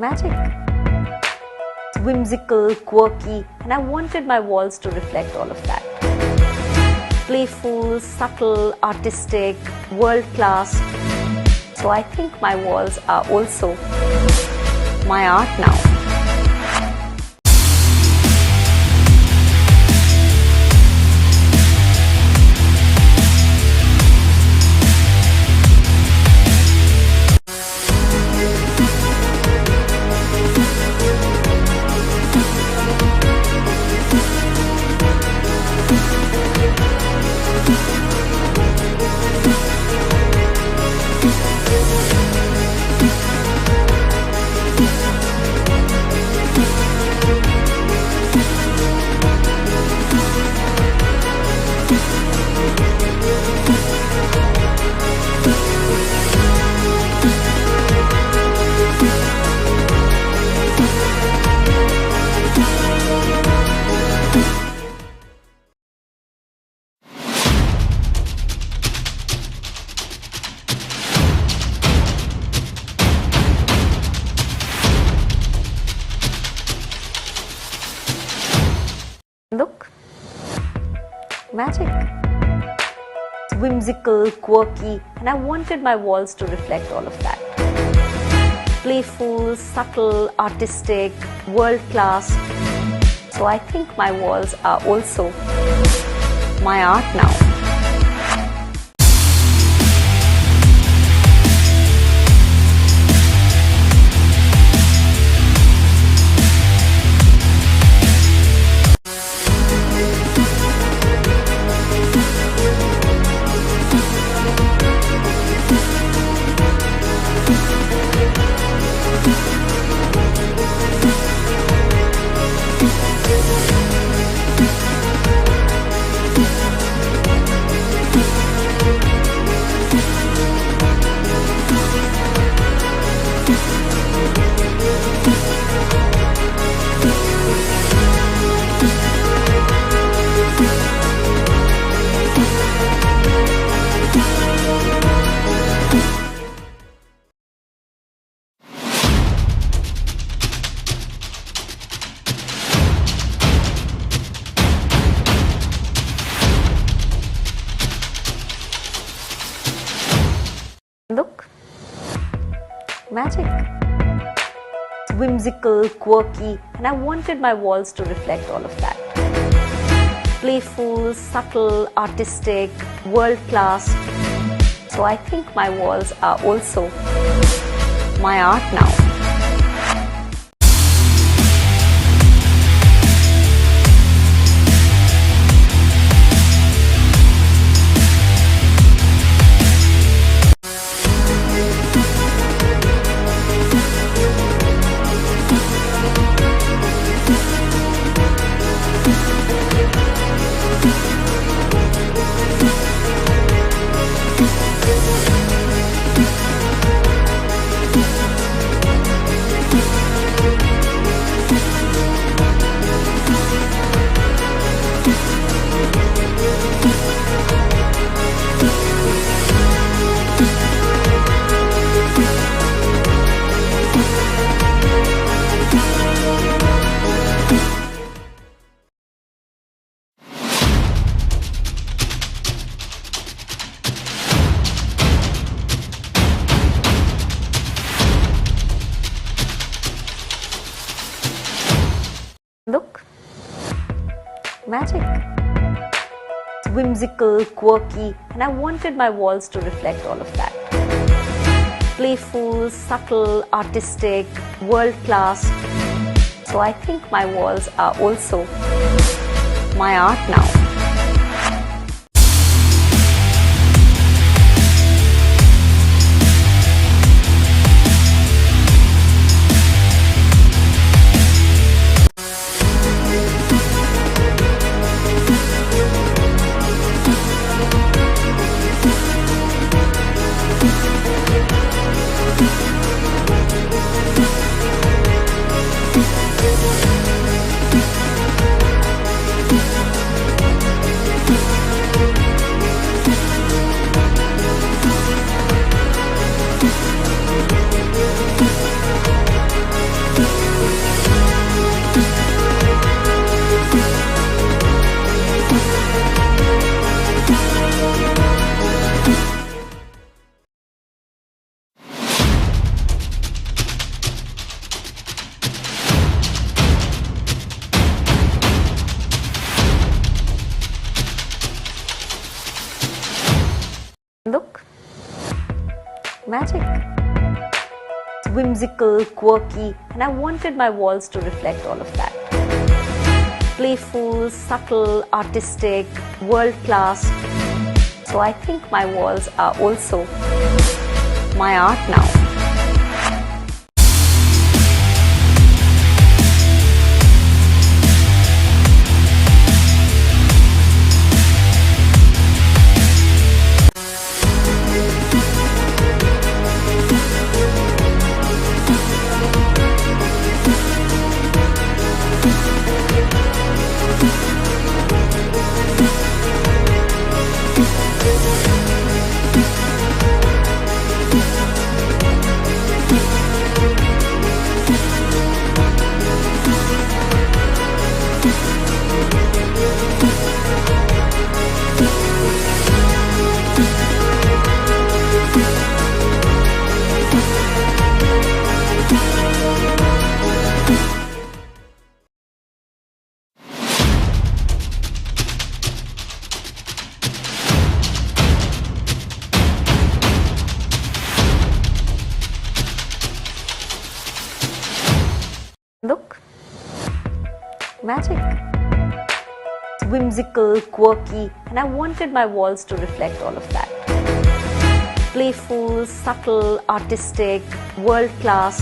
magic. Whimsical, quirky, and I wanted my walls to reflect all of that. Playful, subtle, artistic, world-class. So I think my walls are also my art now. Look, magic. Whimsical, quirky, and I wanted my walls to reflect all of that. Playful, subtle, artistic, world-class. So I think my walls are also my art now. Look, magic. Whimsical, quirky, and I wanted my walls to reflect all of that. Playful, subtle, artistic, world-class. So I think my walls are also my art now. Look, magic. Whimsical, quirky, and I wanted my walls to reflect all of that. Playful, subtle, artistic, world-class. So I think my walls are also my art now. magic. Whimsical, quirky, and I wanted my walls to reflect all of that. Playful, subtle, artistic, world-class. So I think my walls are also my art now. Look, magic. Whimsical, quirky, and I wanted my walls to reflect all of that. Playful, subtle, artistic, world-class.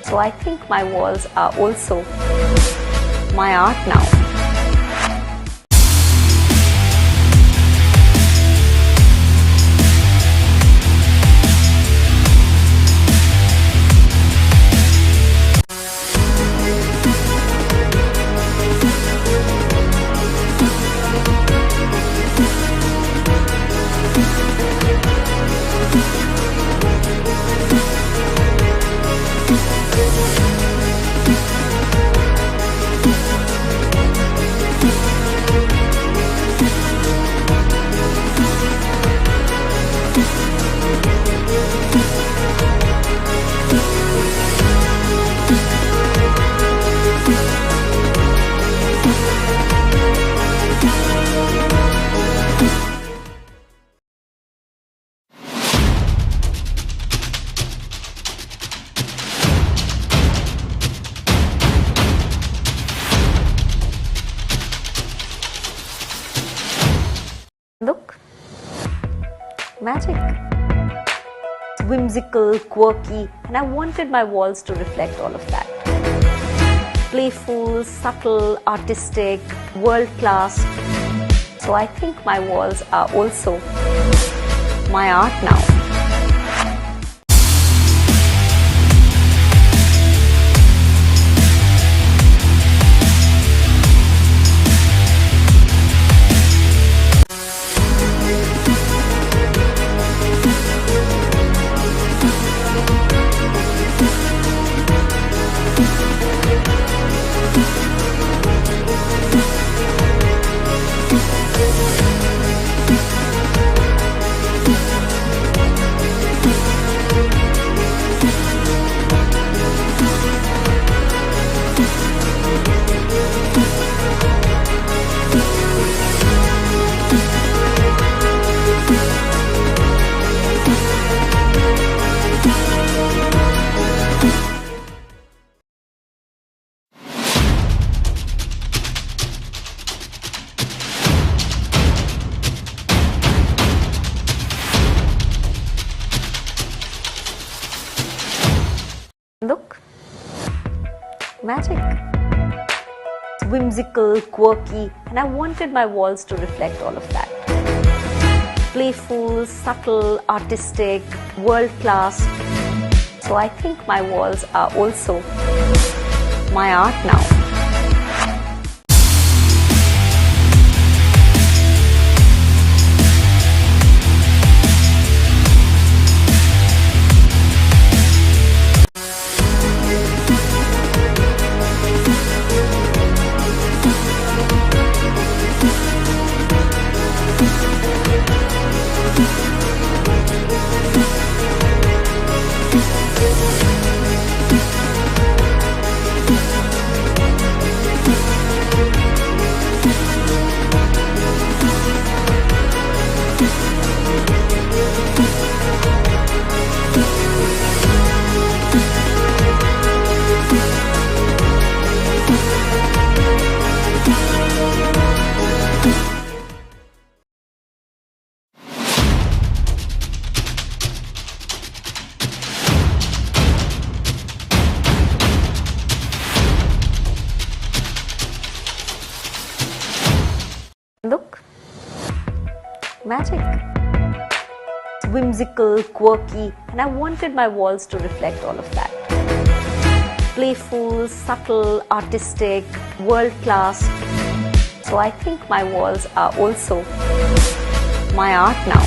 So I think my walls are also my art now. Look, magic. Whimsical, quirky, and I wanted my walls to reflect all of that. Playful, subtle, artistic, world-class. So I think my walls are also my art now. Look, magic. Whimsical, quirky, and I wanted my walls to reflect all of that. Playful, subtle, artistic, world-class. So I think my walls are also my art now. magic. Whimsical, quirky, and I wanted my walls to reflect all of that. Playful, subtle, artistic, world-class. So I think my walls are also my art now.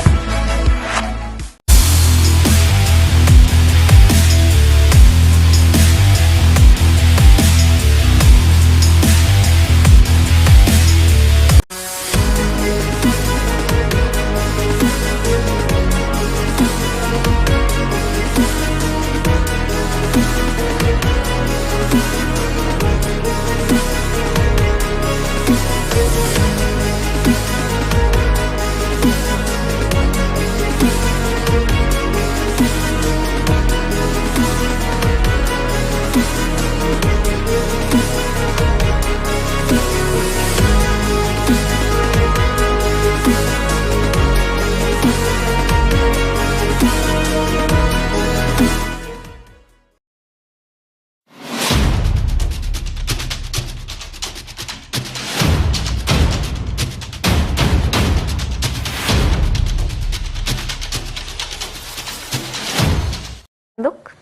Look,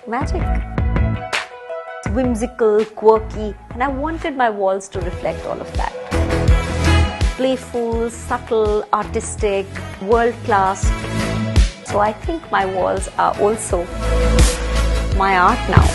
magic. Whimsical, quirky, and I wanted my walls to reflect all of that. Playful, subtle, artistic, world-class. So I think my walls are also my art now.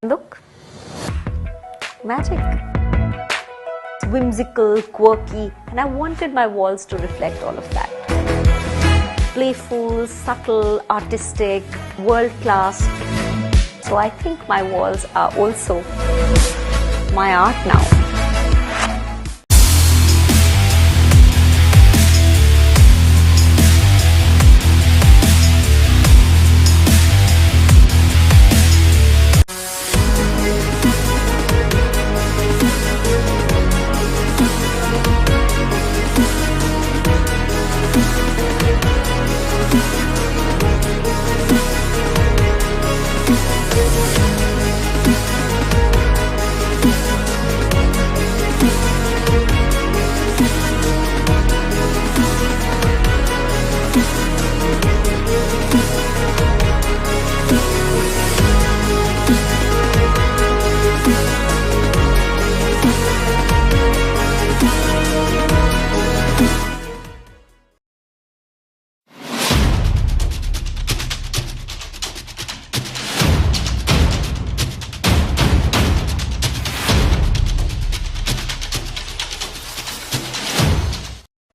Look, magic. Whimsical, quirky, and I wanted my walls to reflect all of that. Playful, subtle, artistic, world-class. So I think my walls are also my art now.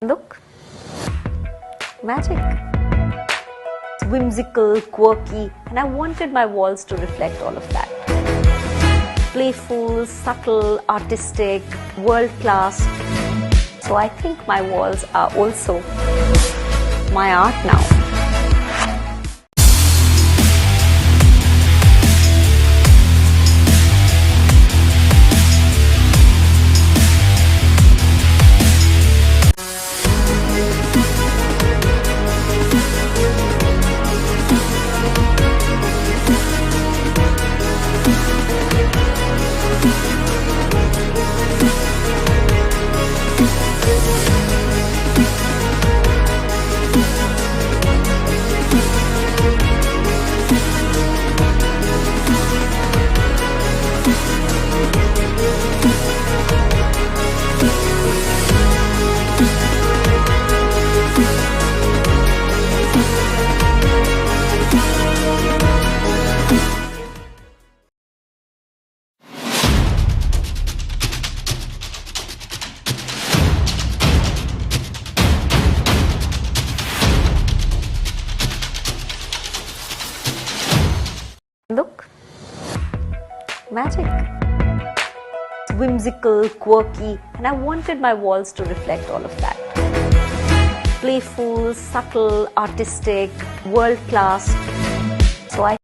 Look, magic. Whimsical, quirky, and I wanted my walls to reflect all of that. Playful, subtle, artistic, world-class. So I think my walls are also my art now. Look, magic. Whimsical, quirky, and I wanted my walls to reflect all of that. Playful, subtle, artistic, world class. So I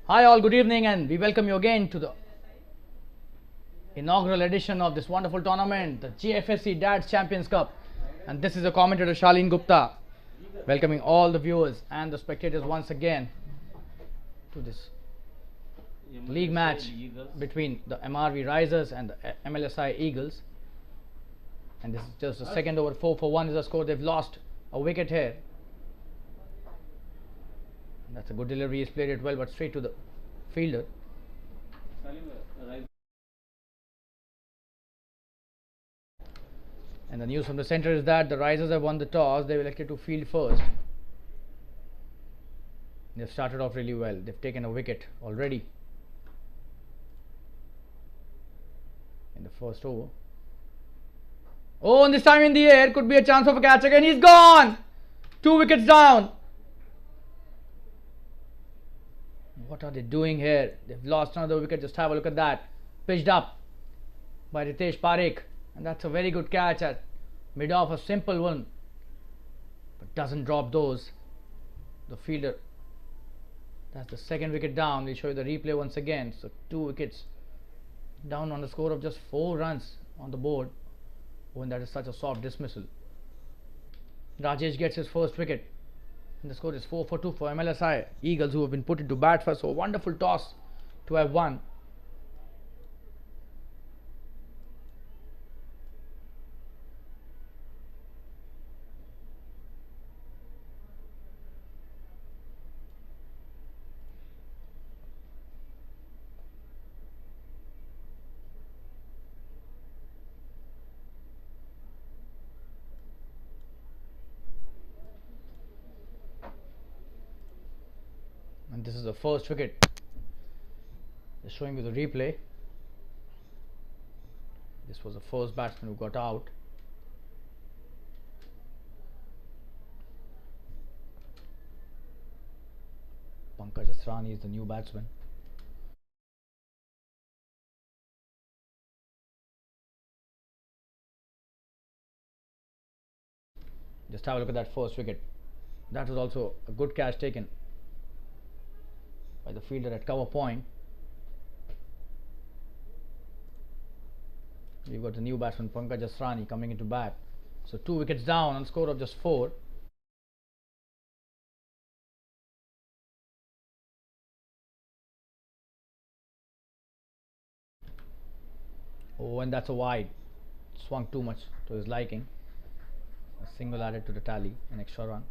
Hi all, good evening, and we welcome you again to the inaugural edition of this wonderful tournament, the Jfsc Dads Champions Cup. And this is the commentator Shaleen Gupta, welcoming all the viewers and the spectators once again to this league match between the MRV Risers and the Mlsi Eagles. And this is just the second over. 4 for 1 is the score. They've lost a wicket here. That's a good delivery. He's played it well, but straight to the fielder. And the news from the centre is that the Risers have won the toss. They've elected to field first. They've started off really well. They've taken a wicket already in the first over. Oh, and this time in the air, could be a chance of a catch again. He's gone! 2 wickets down. What are they doing here? They've lost another wicket. Just have a look at that. Pitched up by Ritesh Parekh. And that's a very good catch at mid-off, a simple one. But doesn't drop those. The fielder. That's the second wicket down. We'll show you the replay once again. So 2 wickets down on the score of just 4 runs on the board. Oh, and that is such a soft dismissal. Rajesh gets his first wicket. And the score is 4 for 2 for Mlsi Eagles, who have been put into bat first. So a wonderful toss to have won. And this is the first wicket. Just showing you the replay. This was the first batsman who got out. Pankaj Asrani is the new batsman. Just have a look at that first wicket. That was also a good catch taken by the fielder at cover point. We've got the new batsman Pankaj Asrani coming into bat. So 2 wickets down on score of just 4. Oh, and that's a wide. Swung too much to his liking. A single added to the tally, an extra run.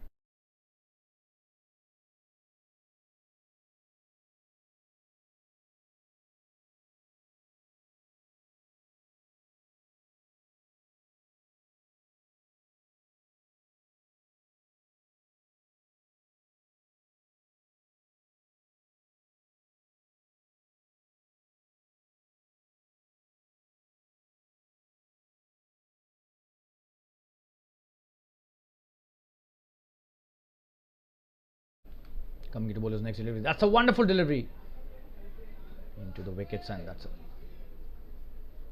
Coming to bowler's next delivery. That's a wonderful delivery into the wickets, and that's a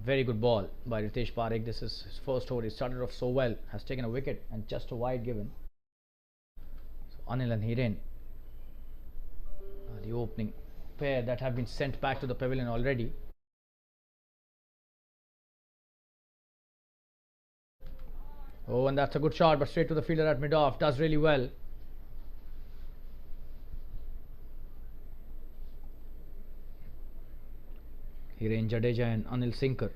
very good ball by Ritesh Parekh. This is his first over. He started off so well, has taken a wicket and just a wide given. So Anil and Hiren are the opening pair that have been sent back to the pavilion already. Oh, and that's a good shot, but straight to the fielder at mid-off. Does really well. Hiren Jadeja and Anil Sinkar,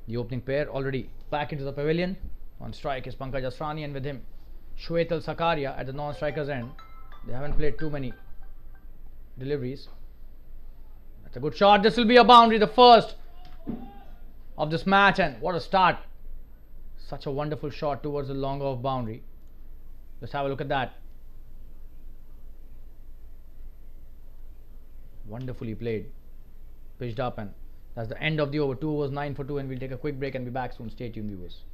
the opening pair, already back into the pavilion. On strike is Pankaj Asrani, and with him Shwetal Sakaria at the non-striker's end. They haven't played too many deliveries. That's a good shot. This will be a boundary, the first of this match, and what a start. Such a wonderful shot towards the long off boundary. Just have a look at that. Wonderfully played. Pitched up, and that's the end of the over. 2 overs, 9 for 2, and we'll take a quick break and be back soon. Stay tuned, viewers.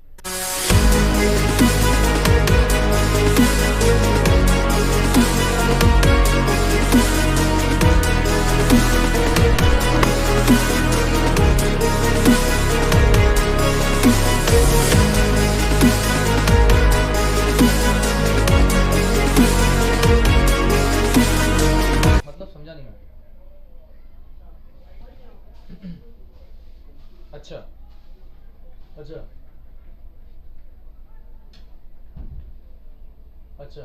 मतलब समझा नहीं मैं. अच्छा अच्छा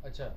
अच्छा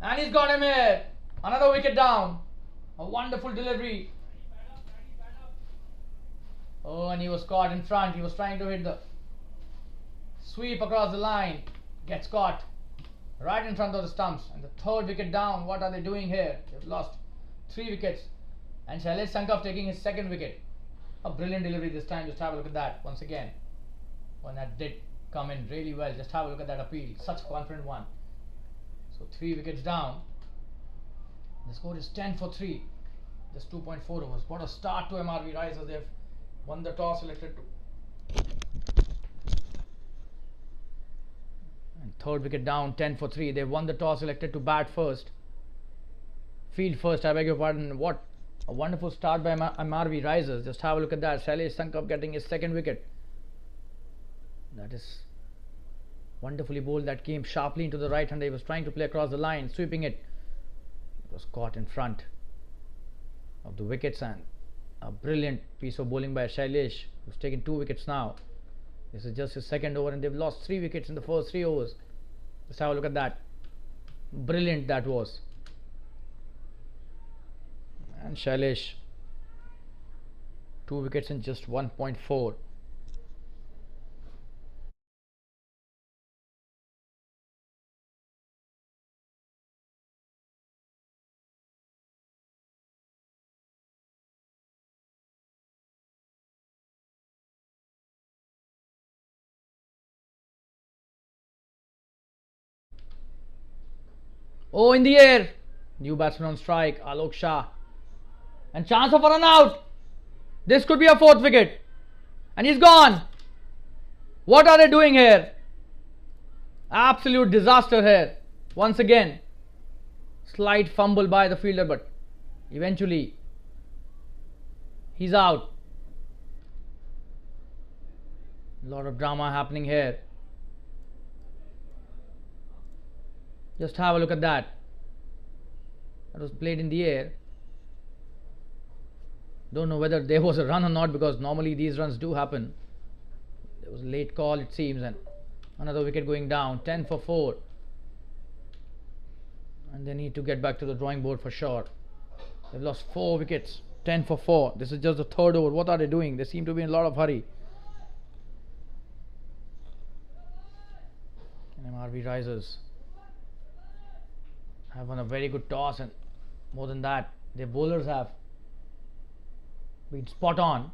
And he's got him here. Another wicket down. A wonderful delivery. Oh, and he was caught in front. He was trying to hit the sweep across the line. Gets caught right in front of the stumps. And the third wicket down. What are they doing here? They've lost 3 wickets. And Shailesh Sankaf taking his second wicket. A brilliant delivery this time. Just have a look at that once again. One that did come in really well. Just have a look at that appeal. Such a confident one. So 3 wickets down. The score is 10 for 3. Just 2.4 overs. What a start to MRV Risers. They've won the toss, elected to. And third wicket down, 10 for 3. They've won the toss, elected to bat first. Field first, I beg your pardon. What a wonderful start by MRV Risers. Just have a look at that. Shailesh Sankaf getting his second wicket. That is wonderfully bowled. That came sharply into the right hander. He was trying to play across the line, sweeping it. It was caught in front of the wickets, and a brilliant piece of bowling by Shailesh, who's taken 2 wickets now. This is just his second over, and they've lost 3 wickets in the first 3 overs. Just have a look at that. Brilliant that was. And Shailesh, 2 wickets in just 1.4. Oh, in the air. New batsman on strike, Alok Shah. And chance of a run out. This could be a 4th wicket. And he's gone. What are they doing here? Absolute disaster here. Once again. Slight fumble by the fielder, but eventually he's out. A lot of drama happening here. Just have a look at that. That was played in the air. Don't know whether there was a run or not, because normally these runs do happen. There was a late call, it seems, and another wicket going down. 10 for 4. And they need to get back to the drawing board for sure. They've lost 4 wickets. 10 for 4. This is just the third over. What are they doing? They seem to be in a lot of hurry. And MRV Risers have won a very good toss, and more than that, their bowlers have been spot on.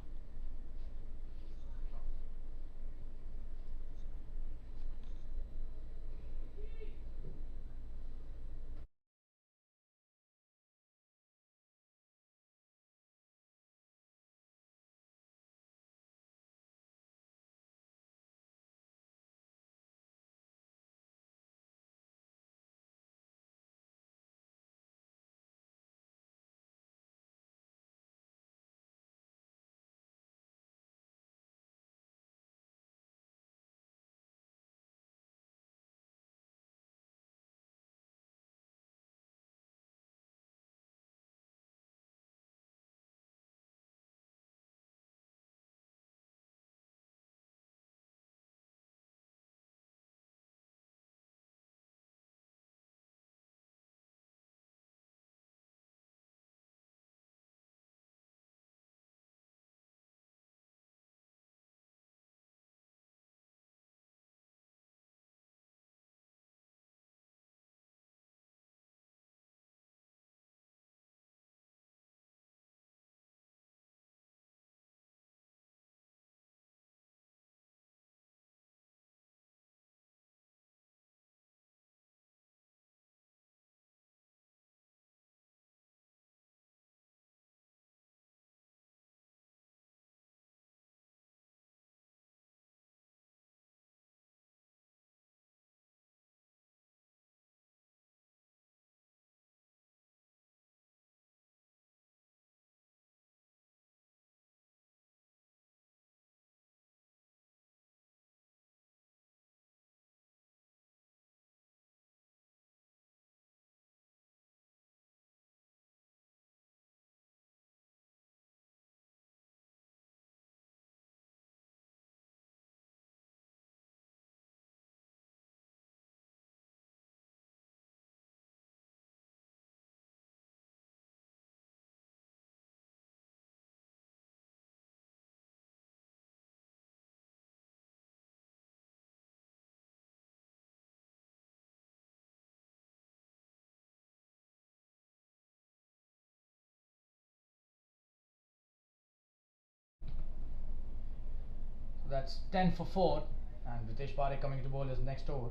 That's 10 for 4, and Ritesh Parekh coming to bowl his next over.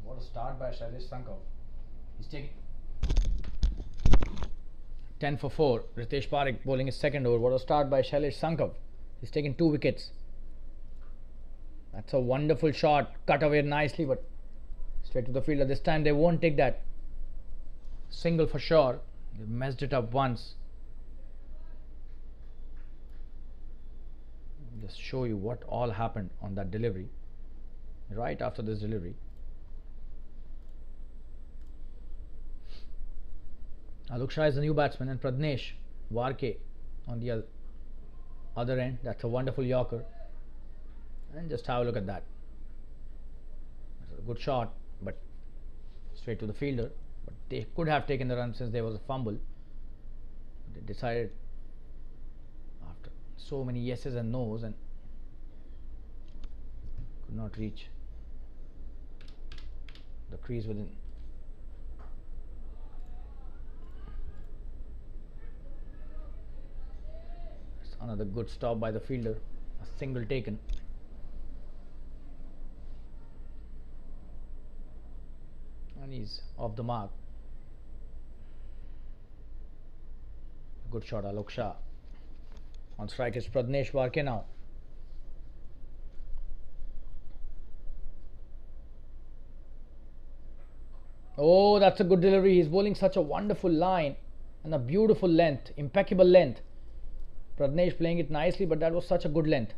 What a start by Shailesh Sankov. He's taking 10 for 4. Ritesh Parekh bowling his second over. What a start by Shailesh Sankov. He's taken 2 wickets. That's a wonderful shot, cut away nicely, but straight to the fielder. This time they won't take that single for sure. They messed it up once. Just show you what all happened on that delivery. Right after this delivery, Alok Shah is the new batsman, and Pradnesh Warke on the other end. That's a wonderful Yorker. And just have a look at that. That's a good shot, but straight to the fielder. But they could have taken the run since there was a fumble. They decided after so many yeses and nos and could not reach the crease within. That's another good stop by the fielder. A single taken. And he's off the mark. Good shot, Alok Shah. On strike is Pradnesh Warke now. Oh, that's a good delivery. He's bowling such a wonderful line and a beautiful length, impeccable length. Pradnesh playing it nicely, but that was such a good length.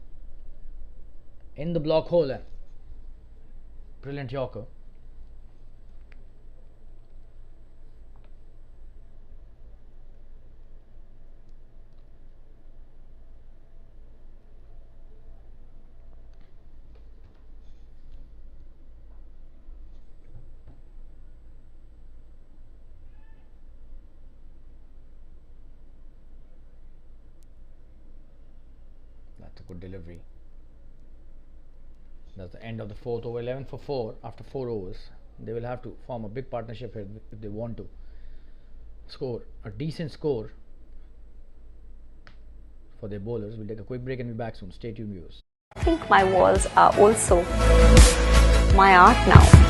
In the block hole, and brilliant Yorker. That's a good delivery. That's the end of the fourth over. 11 for 4 after 4 overs. They will have to form a big partnership here if they want to score a decent score for their bowlers. We'll take a quick break and be back soon. Stay tuned, viewers. I think my walls are also my art now.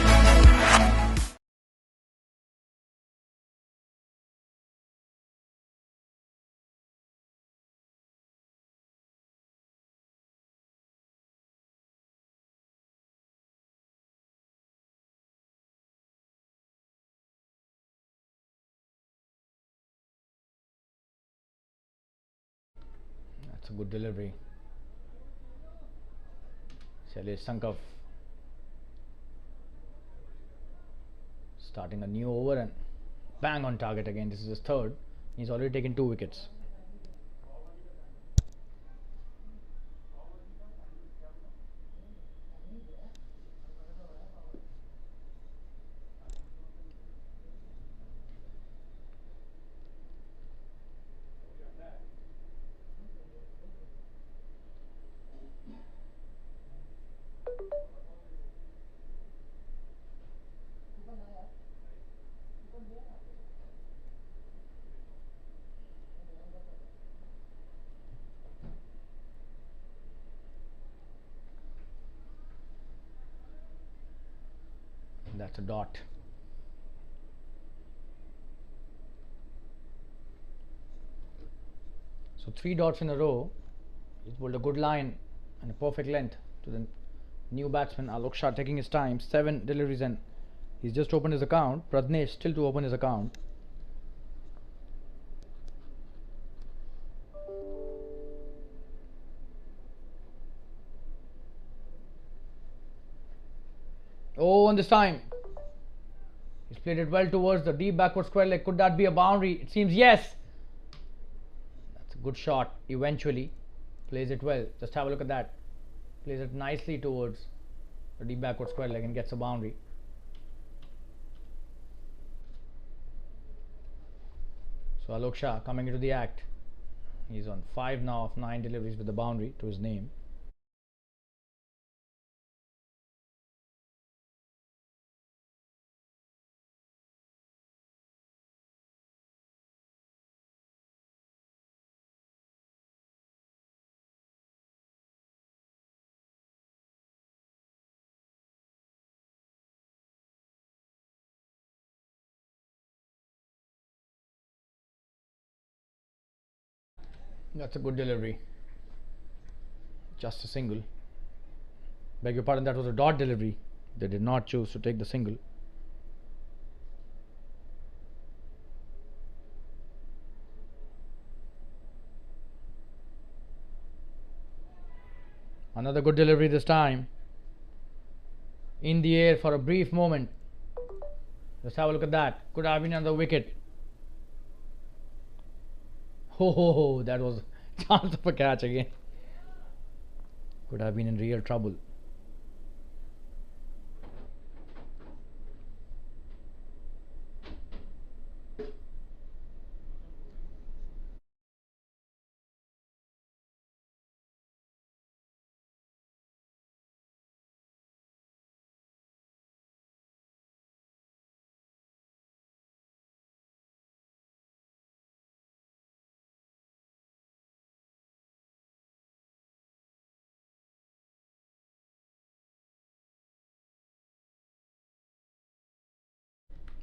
That's a good delivery. Shailesh Sankov starting a new over and bang on target again. This is his third. He's already taken 2 wickets. That's a dot. So 3 dots in a row. He's bowled a good line and a perfect length to the new batsman Alok Shah, taking his time. 7 deliveries and he's just opened his account. Pradnesh still to open his account. Oh, and this time he's played it well towards the deep backward square leg. Could that be a boundary? It seems yes. That's a good shot. Eventually plays it well. Just have a look at that. Plays it nicely towards the deep backward square leg and gets a boundary. So Alok Shah coming into the act. He's on 5 now of 9 deliveries with the boundary to his name. That's a good delivery. Just a single. Beg your pardon, that was a dot delivery. They did not choose to take the single. Another good delivery this time. In the air for a brief moment. Let's have a look at that. Could have been another wicket. Ho, that was a chance of a catch again. Could have been in real trouble.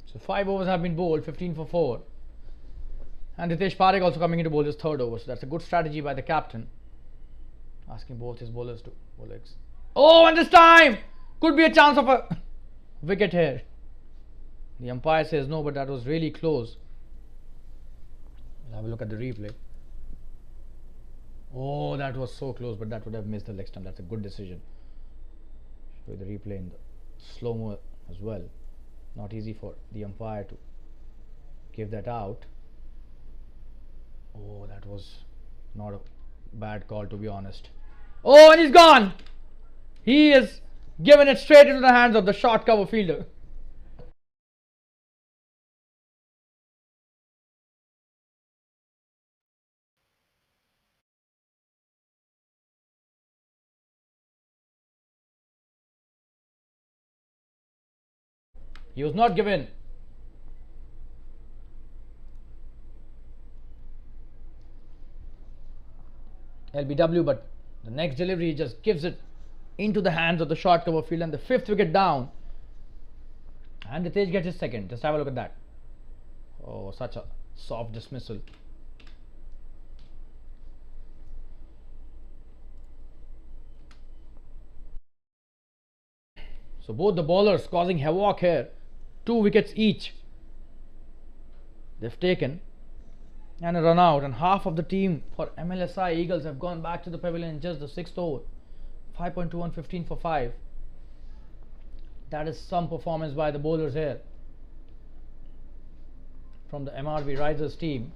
So 5 overs have been bowled, 15 for 4. And Ritesh Parekh also coming in to bowl his third over. So that's a good strategy by the captain. Asking both his bowlers to bowl X. Oh, and this time could be a chance of a wicket here. The umpire says no, but that was really close. We'll have a look at the replay. Oh, that was so close, but that would have missed the leg stump. That's a good decision. Show you the replay in the slow-mo as well. Not easy for the umpire to give that out. Oh, that was not a bad call, to be honest. Oh, and he's gone. He is given it straight into the hands of the short cover fielder. He was not given. LBW, but the next delivery he just gives it into the hands of the short cover field, and the 5th wicket down. And Ritesh gets his second. Just have a look at that. Oh, such a soft dismissal. So both the bowlers causing havoc here. 2 wickets each. They've taken. And a run out. And half of the team for Mlsi Eagles have gone back to the pavilion in just the 6th over. 5.21, 15 for 5. That is some performance by the bowlers here. From the MRV Risers team.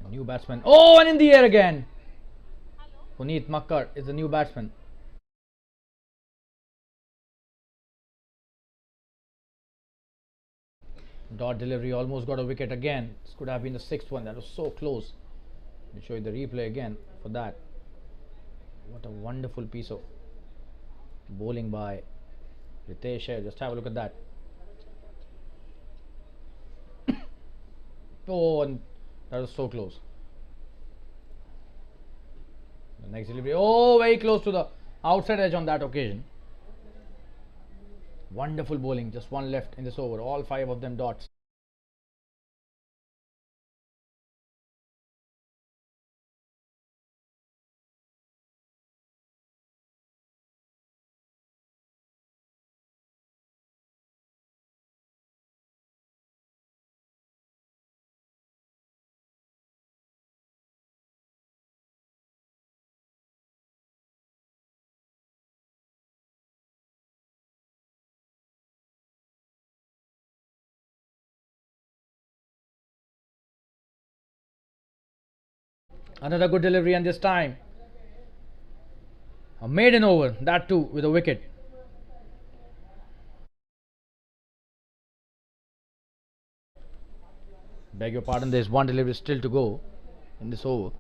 New batsman. Oh, and in the air again. Puneet Makkar is the new batsman. Dot delivery, almost got a wicket again. This could have been the 6th one. That was so close. I'll show you the replay again for that. What a wonderful piece of bowling by Ritesh here. Just have a look at that. Oh, and that was so close. The next delivery. Oh, very close to the outside edge on that occasion. Wonderful bowling. Just one left in this over. All 5 of them dots. Another good delivery, and this time a maiden over, that too with a wicket. Beg your pardon, there's one delivery still to go in this over.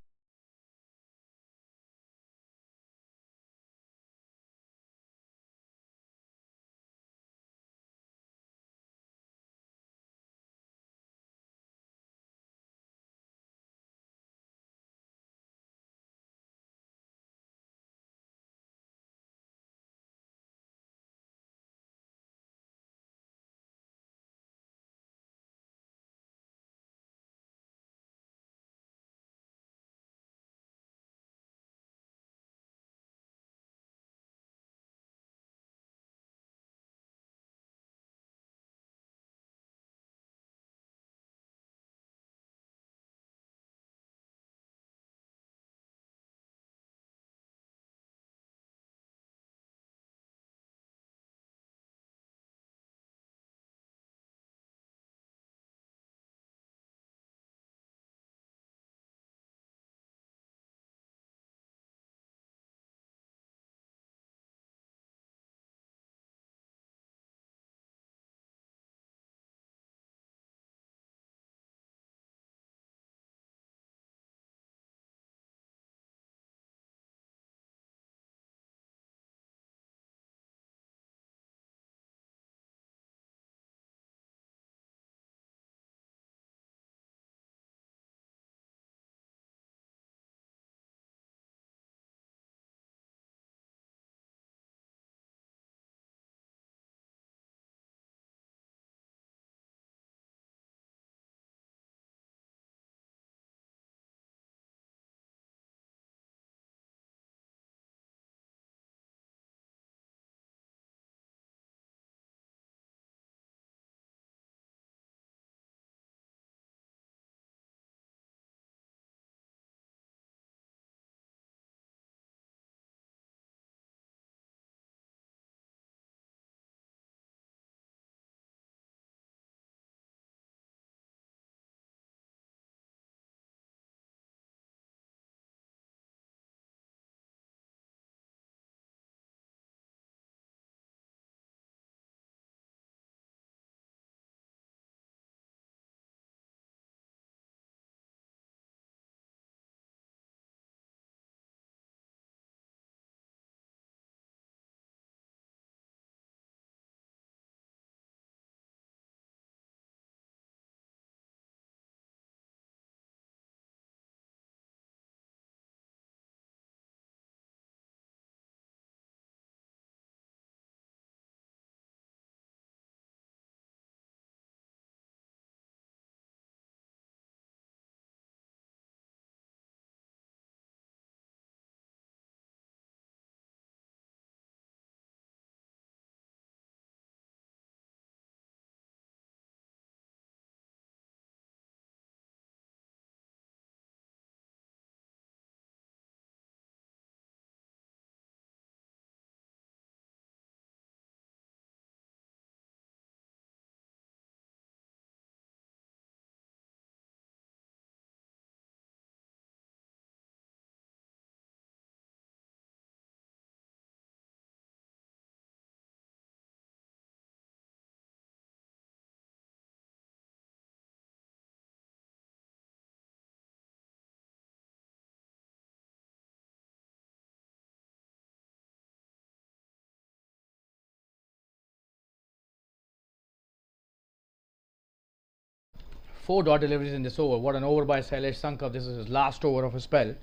Four dot deliveries in this over. What an over by Sailesh Sankav. This is his last over of his spell.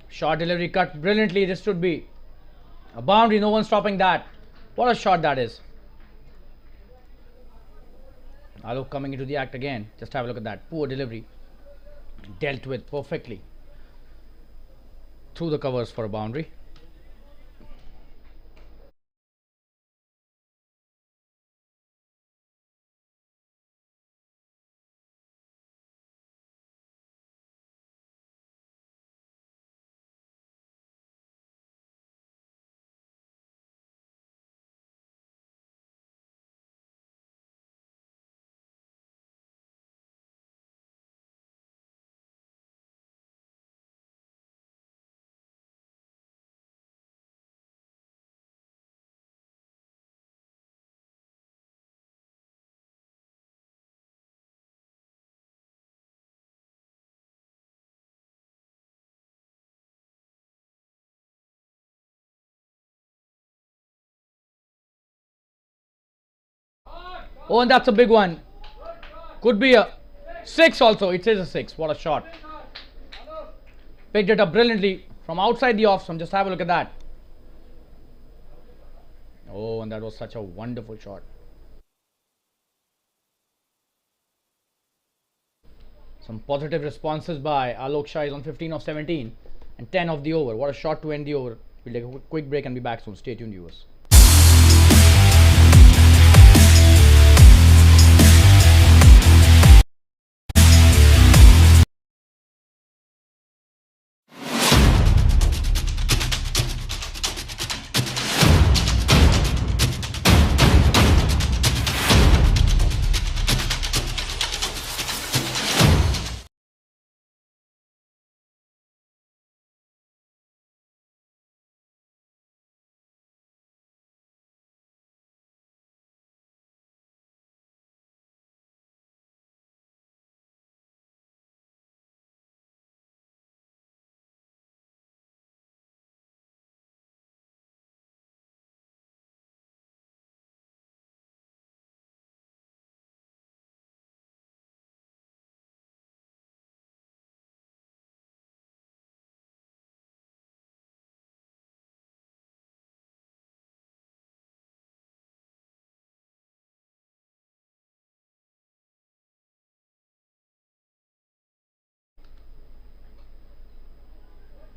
Short delivery cut brilliantly. This should be a boundary. No one stopping that. What a shot that is. Alok coming into the act again. Just have a look at that. Poor delivery. Dealt with perfectly. Through the covers for a boundary. Oh, and that's a big one. Could be a 6 also. It says a 6. What a shot. Picked it up brilliantly from outside the off stump. Just have a look at that. Oh, and that was such a wonderful shot. Some positive responses by Alok Shah. Is on 15 of 17 and 10 of the over. What a shot to end the over. We'll take a quick break and be back soon. Stay tuned, viewers.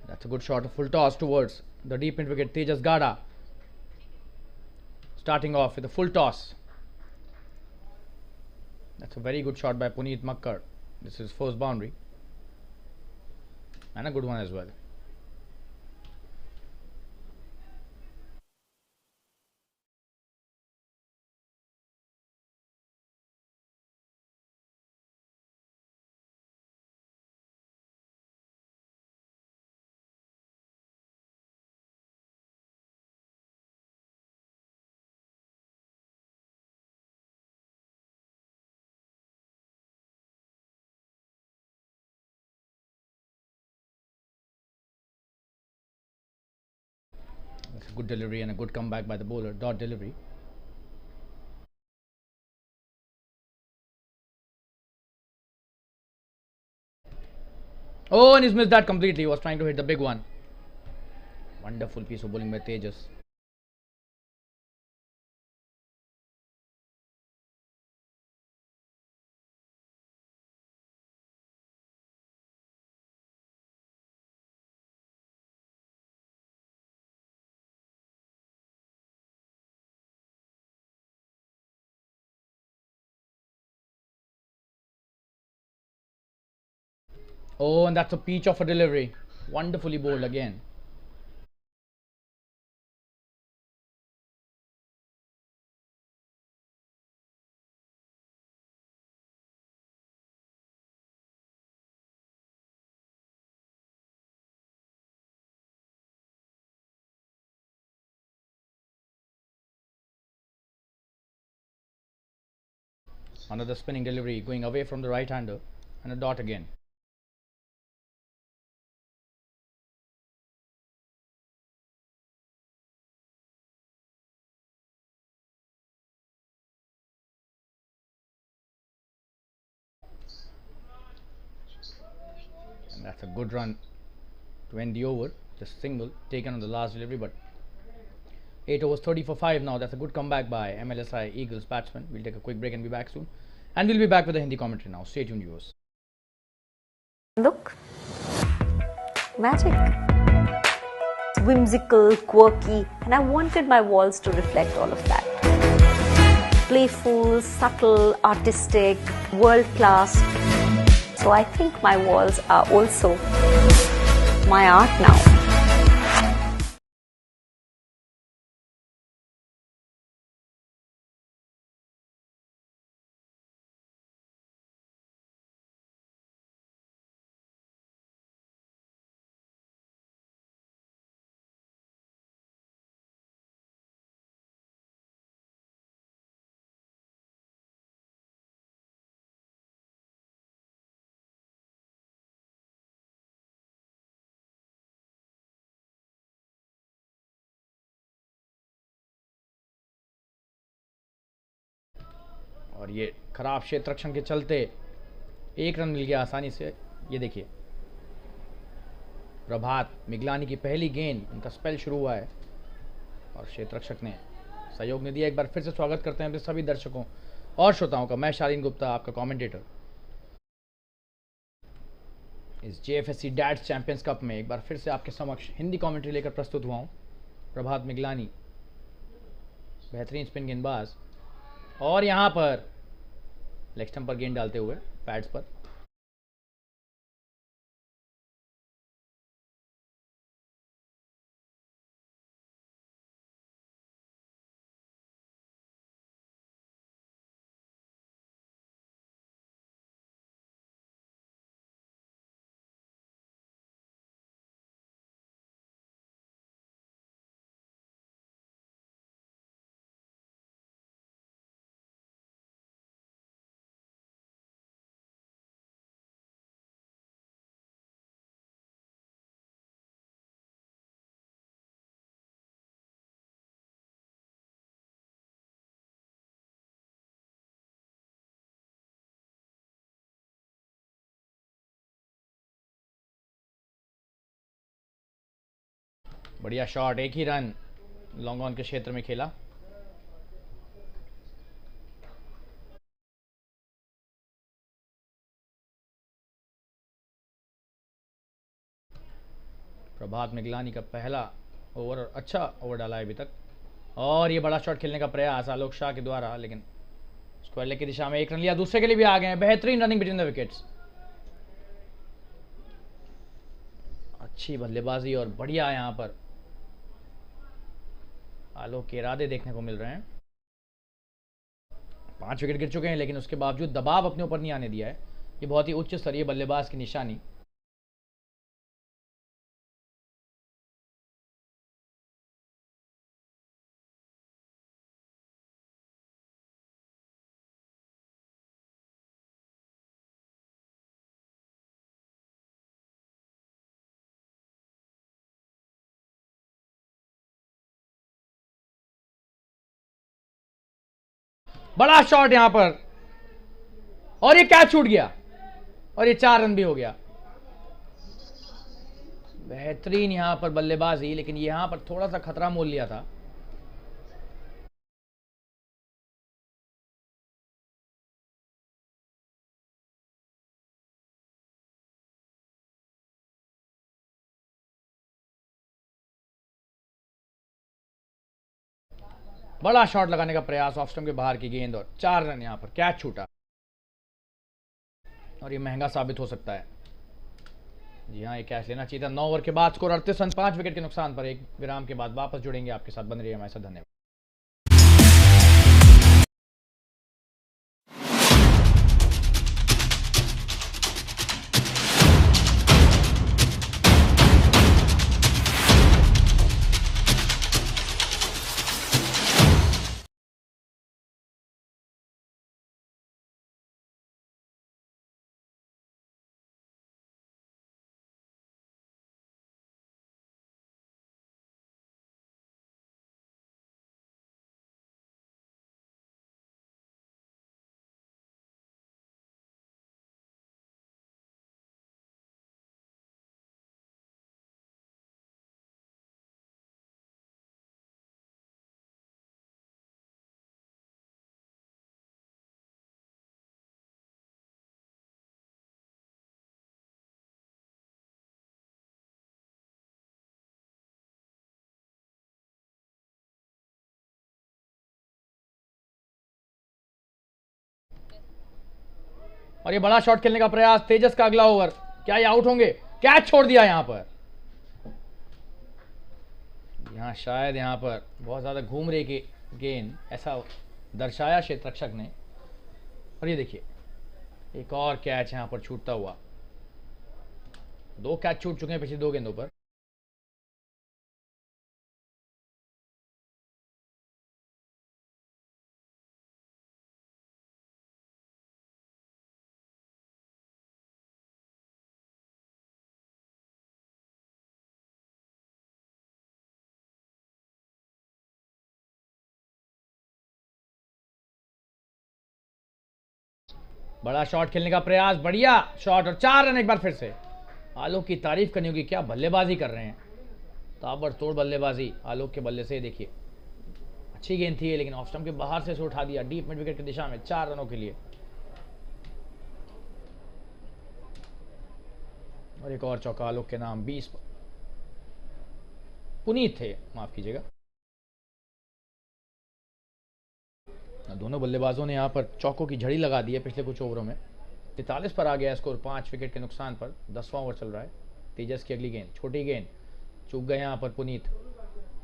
That's a good shot. A full toss towards the deep mid wicket. Tejas Gada starting off with a full toss. That's a very good shot by Puneet Makkar. This is first boundary. And a good one as well. That's a good delivery and a good comeback by the bowler. Dot delivery. Oh, and he's missed that completely. He was trying to hit the big one. Wonderful piece of bowling by Tejas. Oh, and that's a peach of a delivery. Wonderfully bowled again. Another spinning delivery going away from the right hander. And a dot again. And that's a good run to end the over. Just single taken on the last delivery, but 8 overs 30 for 5 now. That's a good comeback by Mlsi Eagles batsman. We'll take a quick break and be back soon. And we'll be back with the Hindi commentary now. Stay tuned, viewers. Look, magic. Whimsical, quirky, and I wanted my walls to reflect all of that. Playful, subtle, artistic, world class. So I think my walls are also my art now. और ये खराब क्षेत्र रक्षण के चलते एक run मिल गया आसानी से। ये देखिए प्रभात मिगलानी की पहली गेंद, उनका स्पेल शुरू हुआ है और क्षेत्र रक्षक ने सहयोग ने दिया। एक बार फिर से स्वागत करते हैं अपने सभी दर्शकों और श्रोताओं का। मैं शालीन गुप्ता, आपका कमेंटेटर इस जेएफएससी डैड्स चैंपियंस कप में एक बार फिर से आपके समक्ष हिंदी कमेंट्री लेकर प्रस्तुत हुआ हूं। प्रभात मिगलानी बेहतरीन स्पिन गेंदबाज और यहां पर लेग स्टंप पर गेंद डालते हुए पैड्स पर। बढ़िया शॉट, एक ही रन लॉन्ग ऑन के क्षेत्र में खेला। प्रभात मिगलानी का पहला ओवर, अच्छा ओवर डाला है अभी तक। और ये बड़ा शॉट खेलने का प्रयास आलोक शाह के द्वारा, लेकिन स्क्वायर लेग की दिशा में एक रन लिया, दूसरे के लिए भी आ गए हैं। बेहतरीन रनिंग बिटवीन द विकेट्स, अच्छी बल्लेबाजी और बढ़िया यहां पर आलोक के इरादे देखने को मिल रहे हैं। 5 विकेट गिर चुके हैं लेकिन उसके बावजूद दबाव अपने ऊपर नहीं आने दिया है। ये बहुत ही उच्च स्तरीय बल्लेबाज की निशानी। बड़ा शॉट यहां पर और ये कैच छूट गया और ये 4 रन भी हो गया। बेहतरीन यहां पर बल्लेबाजी, लेकिन यहां पर थोड़ा सा खतरा मोल लिया था। बड़ा शॉट लगाने का प्रयास, ऑफ स्टंप के बाहर की गेंद और 4 रन, यहां पर कैच छूटा और ये महंगा साबित हो सकता है। जी हाँ, ये कैच लेना चाहिए था। 9 ओवर के बाद स्कोर 38 रन, 5 विकेट के नुकसान पर। एक विराम के बाद वापस जुड़ेंगे आपके साथ, बन रही है हमारे साथ। धन्यवाद। और ये बड़ा शॉट खेलने का प्रयास, तेजस का अगला ओवर, क्या ये आउट होंगे? कैच छोड़ दिया यहां पर। यहां शायद यहां पर बहुत ज्यादा घूम रही गेंद, ऐसा दर्शाया क्षेत्र रक्षक ने। और ये देखिए एक और कैच यहां पर छूटता हुआ। 2 कैच छूट चुके हैं पिछली 2 गेंदों पर। बड़ा शॉट खेलने का प्रयास, बढ़िया शॉट और 4 रन एक बार फिर से। आलोक की तारीफ करनी होगी, क्या बल्लेबाजी कर रहे हैं, ताबड़तोड़ बल्लेबाजी आलोक के बल्ले से। देखिए अच्छी गेंद थी लेकिन ऑफ स्टंप के बाहर से उठा दिया डीप मिड विकेट की दिशा में 4 रनों के लिए। और एक और चौका आलोक के नाम। 20 पुनीत थे, माफ कीजिएगा। दोनों बल्लेबाजों ने यहां पर चौकों की झड़ी लगा दी है पिछले कुछ ओवरों में। 43 पर आ गया स्कोर 5 विकेट के नुकसान पर। 10वां ओवर चल रहा है। तेजस की अगली गेंद, छोटी गेंद, चूक गए यहां पर पुनीत।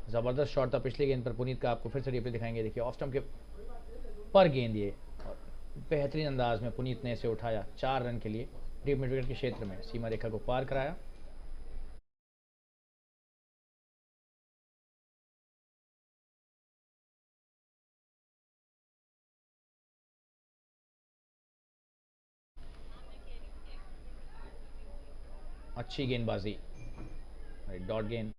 जबरदस्त शॉट था पिछली गेंद पर पुनीत का, आपको फिर से रिप्ले दिखाएंगे। देखिए ऑफ स्टंप के पर गेंद, ये बेहतरीन अंदाज में पुनीत ने इसे उठाया 4 रन के लिए। डीप मिड विकेट के क्षेत्र में सीमा रेखा को पार कराया। अच्छी गेंदबाजी, डॉट गेंद।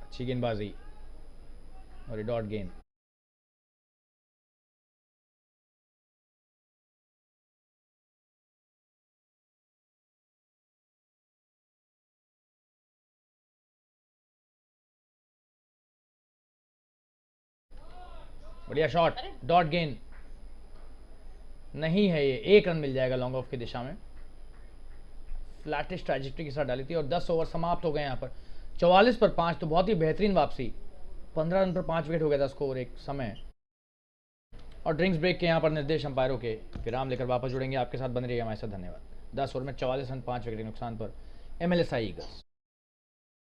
अच्छी गेंदबाजी और डॉट गेंद। बढ़िया शॉट, डॉट गेंद नहीं है, ये 1 रन मिल जाएगा लॉन्ग ऑफ की दिशा में। फ्लैटिश ट्रैजेक्टरी के साथ डाली थी और 10 ओवर समाप्त हो गए यहाँ पर। 44 पर 5 तो बहुत ही बेहतरीन वापसी। 15 रन पर 5 विकेट हो गया था स्कोर एक समय। और ड्रिंक्स ब्रेक के यहाँ पर निर्देश अंपायरों के विराम लेकर वापस जुड़ेंगे। आपके साथ बने रहिएगा हमारे साथ, धन्यवाद। 10 ओवर में 44 रन 5 विकेट के नुकसान पर MLSI eagles.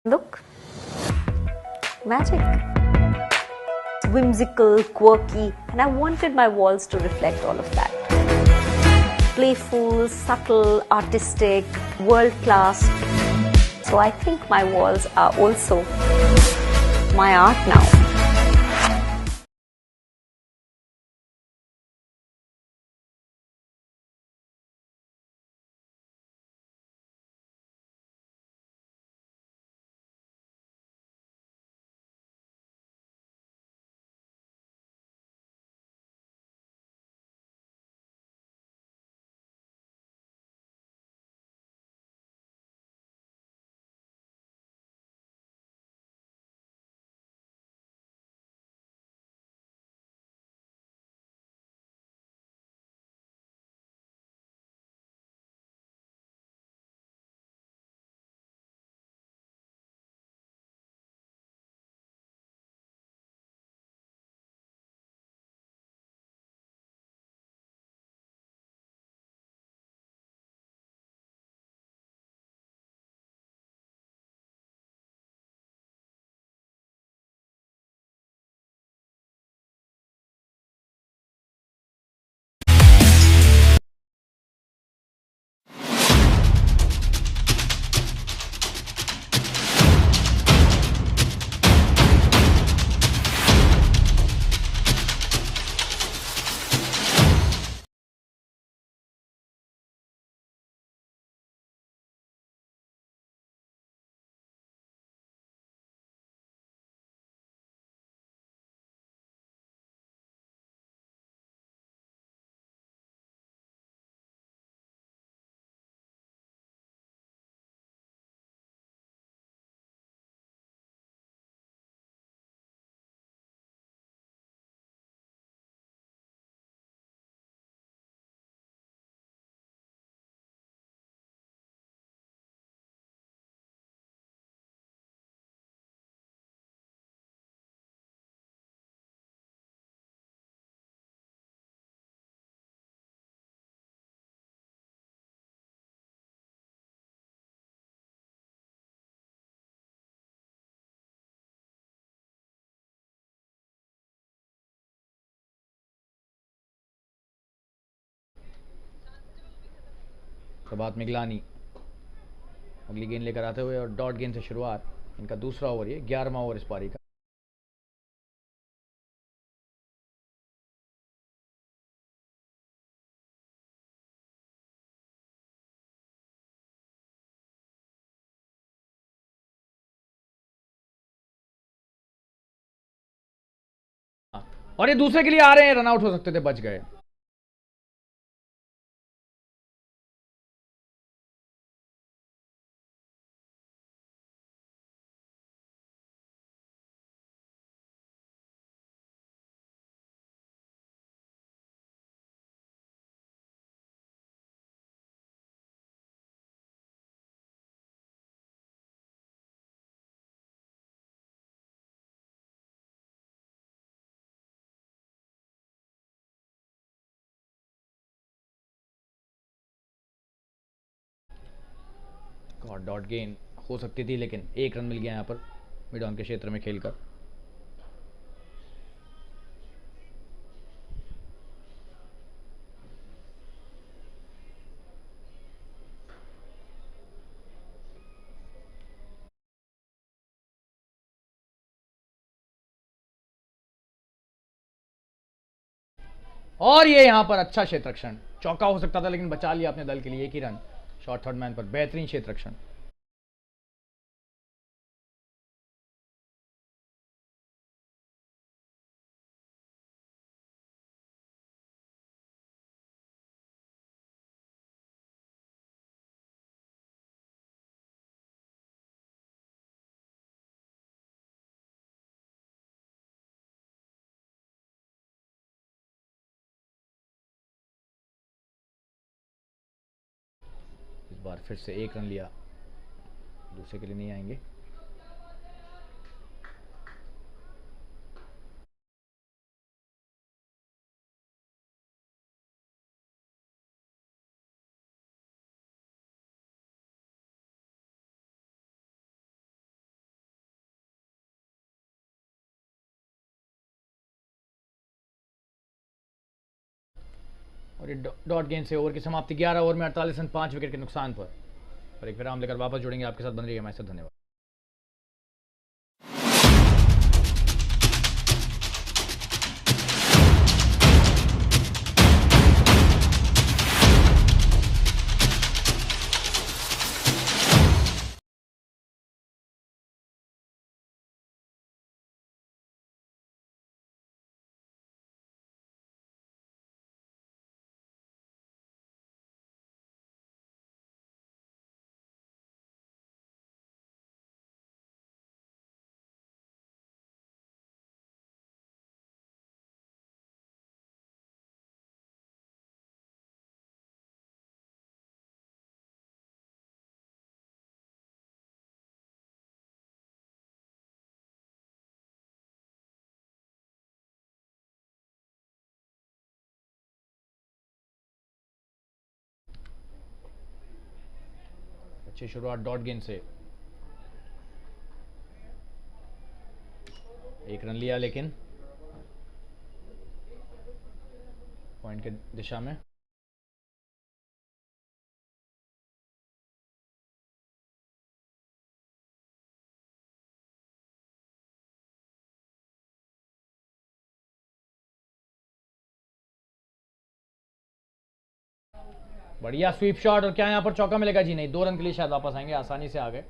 Look, magic. Whimsical, quirky, and I wanted my walls to reflect all of that. Playful, subtle, artistic, world class. So I think my walls are also my art now. प्रभात मिगलानी अगली गेंद लेकर आते हुए और dot गेंद से शुरुआत। इनका दूसरा ओवर, ये 11वां ओवर इस पारी का। और ये दूसरे के लिए आ रहे हैं, रन आउट हो सकते थे, बच गए। डॉट गेन हो सकती थी, लेकिन एक रन मिल गया यहाँ पर मिड ऑन के क्षेत्र में खेलकर। और ये यहाँ पर अच्छा क्षेत्ररक्षण, चौका हो सकता था लेकिन बचा लिया अपने दल के लिए एक ही रन। शॉर्ट थर्ड मैन पर बेहतरीन क्षेत्ररक्षण। इस बार फिर से एक रन लिया, दूसरे के लिए नहीं आएंगे। और ये डॉट गेंद से ओवर की समाप्ति 11 ओवर में 48 रन 5 विकेट के नुकसान पर। और एक विराम लेकर वापस जुड़ेंगे आपके साथ, बन रही है हमारे साथ। धन्यवाद। अच्छी शुरुआत डॉट गेंद से, एक रन लिया लेकिन पॉइंट के दिशा में। बढ़िया स्वीप शॉट, और क्या यहाँ पर चौका मिलेगा? जी नहीं, 2 रन के लिए शायद वापस आएंगे, आसानी से आ गए।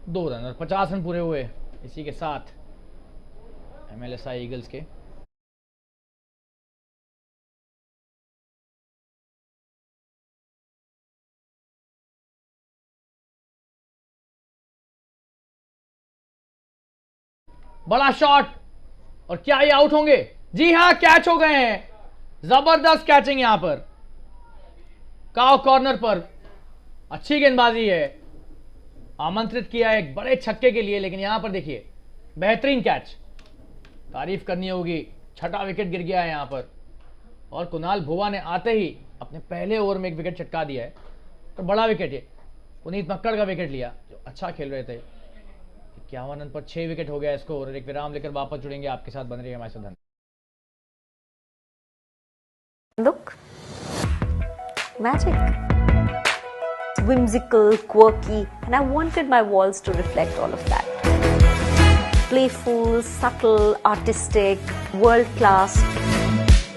दो रन और 50 रन पूरे हुए इसी के साथ MLSI ईगल्स के। बड़ा शॉट, और क्या ये आउट होंगे? जी हां, कैच हो गए हैं। जबरदस्त कैचिंग यहां पर, काव कॉर्नर पर। अच्छी गेंदबाजी है, आमंत्रित किया एक बड़े छक्के के लिए, लेकिन यहां पर देखिए बेहतरीन कैच, तारीफ करनी होगी। छठा विकेट गिर गया है यहां पर, और कुणाल भुवा ने आते ही अपने पहले ओवर में एक विकेट चटका दिया है। तो बड़ा विकेट है, पुनीत मक्कड़ का विकेट लिया जो अच्छा खेल रहे थे। 51 रन पर 6 विकेट हो गया स्कोर। और एक विराम लेकर वापस जुड़ेंगे आपके साथ, बन रही है हमारे साथ। Look, magic, whimsical, quirky, and I wanted my walls to reflect all of that. Playful, subtle, artistic, world class.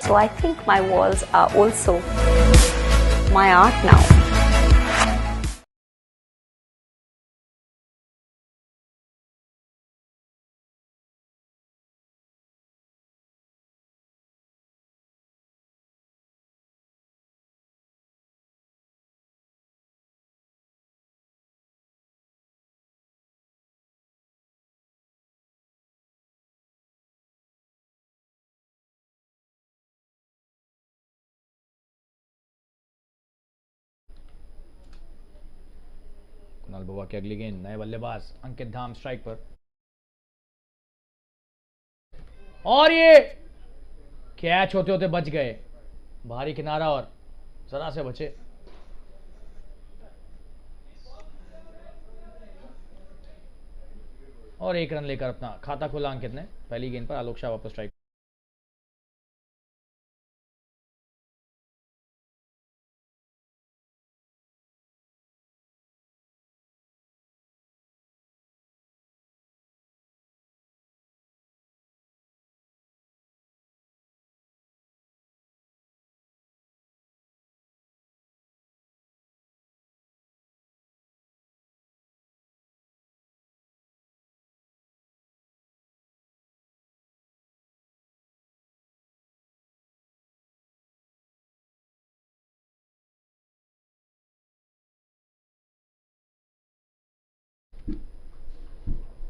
So I think my walls are also my art now. Kunal बुआ की अगली गेंद, नए बल्लेबाज अंकित धाम स्ट्राइक पर, और ये कैच होते होते बच गए, भारी किनारा और जरा से बचे। और 1 रन लेकर अपना खाता खोला अंकित ने पहली गेंद पर। आलोक शाह वापस स्ट्राइक।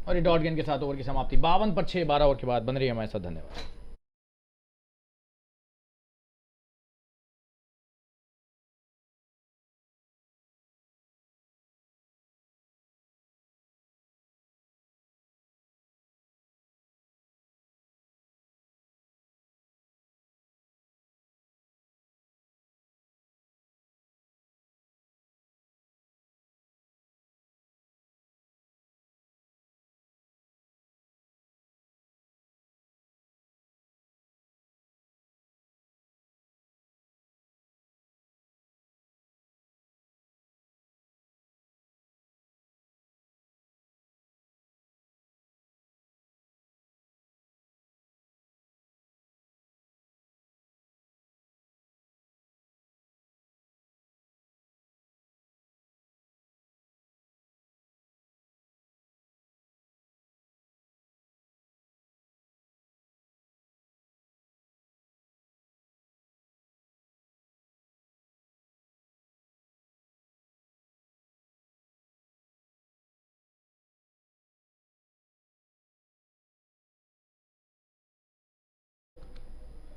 और ये डॉट गेंद के साथ ओवर की समाप्ति। 52 पर 6, 12 ओवर के बाद। बन रही है हमारे साथ, धन्यवाद।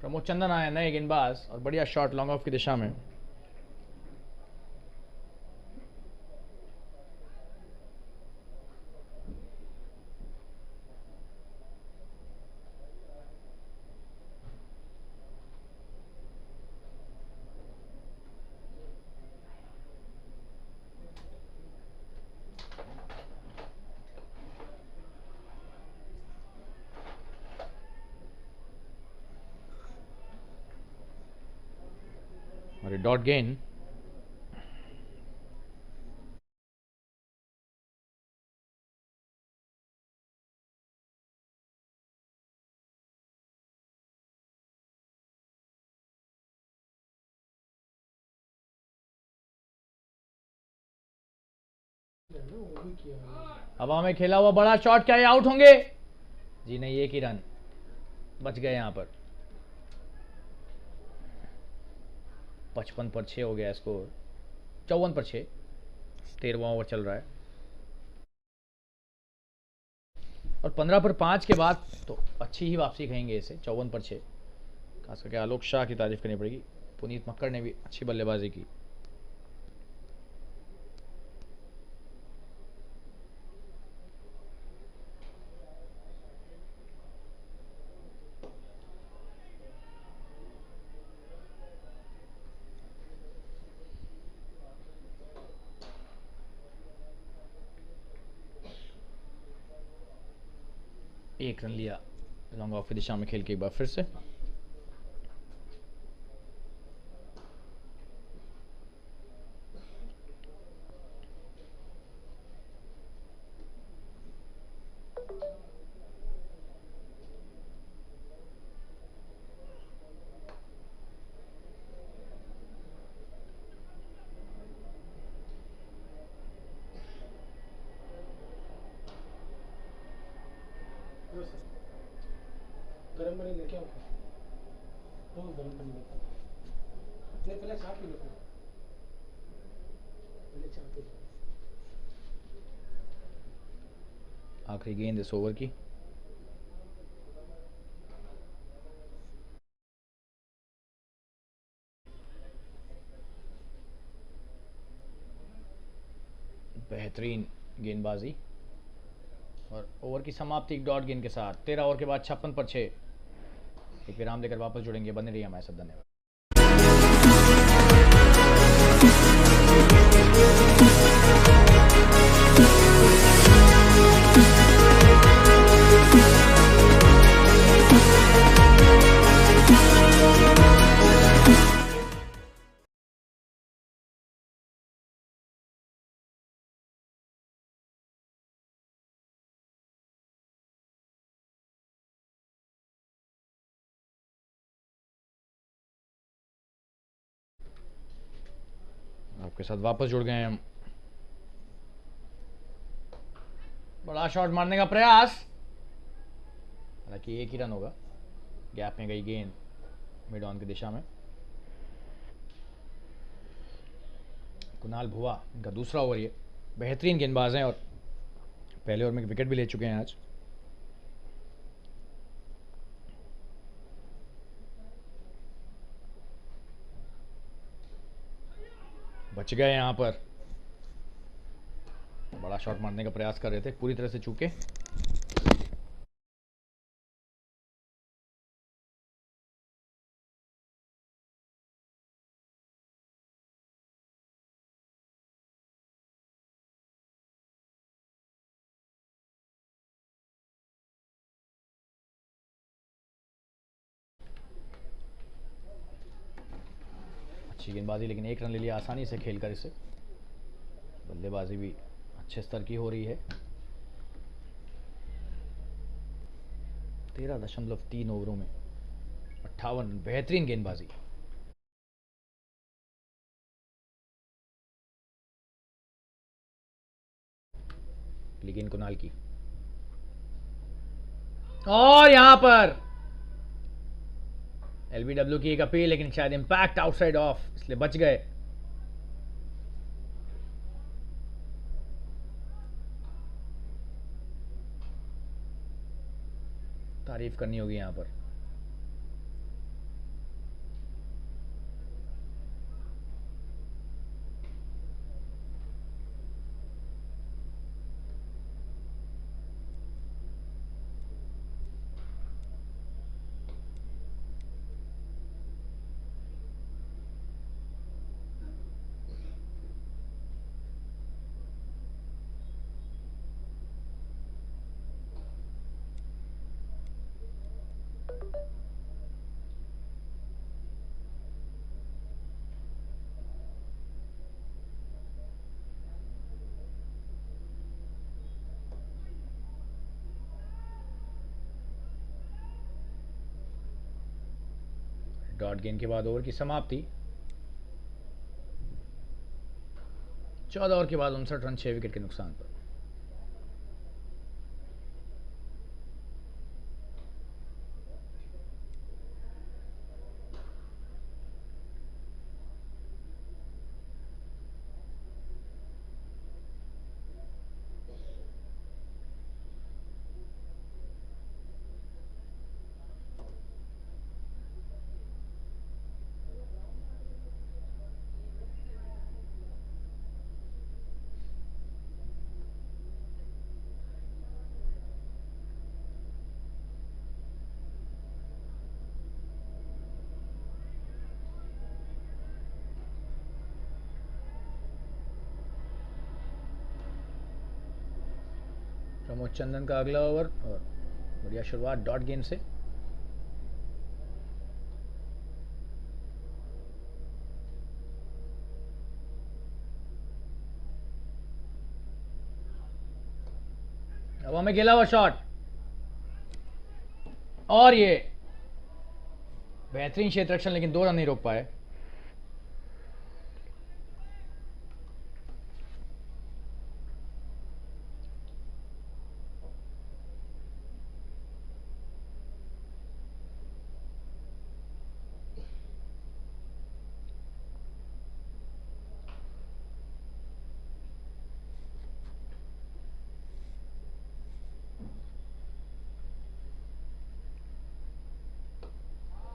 प्रमोद चंदन आए नए गेंदबाज और बढ़िया शॉट लॉन्ग ऑफ की दिशा में। और डॉट गेंद, हवा में खेला हुआ बड़ा शॉट, क्या ये आउट होंगे? जी नहीं, एक ही रन बच गए यहां पर। 55 पर 6 हो गया स्कोर, 54 पर 6। 13वां ओवर चल रहा है और 15 पर 5 के बाद तो अच्छी ही वापसी कहेंगे इसे। 54 पर 6, खास करके आलोक शाह की तारीफ करनी पड़ेगी। पुनीत मक्कड़ ने भी अच्छी बल्लेबाजी की। एक रन लिया लॉन्ग ऑफ की दिशा में खेल के एक बार फिर से। गर्म पानी लेके आओ तो गर्म पानी लेके आओ नहीं पहले चाय पी लो पहले चाय पी लो आखिरी गेंद इस ओवर की। बेहतरीन गेंदबाजी और ओवर की समाप्ति एक डॉट गेंद के साथ। 13 ओवर के बाद 56 पर 6। एक विराम लेकर वापस जुड़ेंगे। बने रहिए हमारे साथ। धन्यवाद। आपके साथ वापस जुड़ गए हैं हम। बड़ा शॉट मारने का प्रयास, हालांकि एक ही रन होगा। गैप में गई गेंद मिड ऑन की दिशा में। कुणाल भुआ इनका दूसरा ओवर ये। बेहतरीन गेंदबाज हैं और पहले ओवर में विकेट भी ले चुके हैं आज। बच गए यहां पर। बड़ा शॉट मारने का प्रयास कर रहे थे, पूरी तरह से चूके। अच्छी गेंदबाजी, लेकिन एक रन ले लिया आसानी से खेलकर इसे। बल्लेबाजी भी अच्छे स्तर की हो रही है। 13.3 ओवरों में 58। बेहतरीन गेंदबाजी। लेकिन कुणाल की, और यहां पर एलबीडब्ल्यू की एक अपील, लेकिन शायद इंपैक्ट आउटसाइड ऑफ, इसलिए बच गए। तारीफ करनी होगी यहां पर। डॉट गेंद के बाद ओवर की समाप्ति। 14 ओवर के बाद 59 रन 6 विकेट के नुकसान पर। प्रमोद चंदन का अगला ओवर और बढ़िया शुरुआत डॉट गेंद से। हवा में खेला हुआ शॉट, और ये बेहतरीन क्षेत्र रक्षण, लेकिन 2 रन नहीं रोक पाए।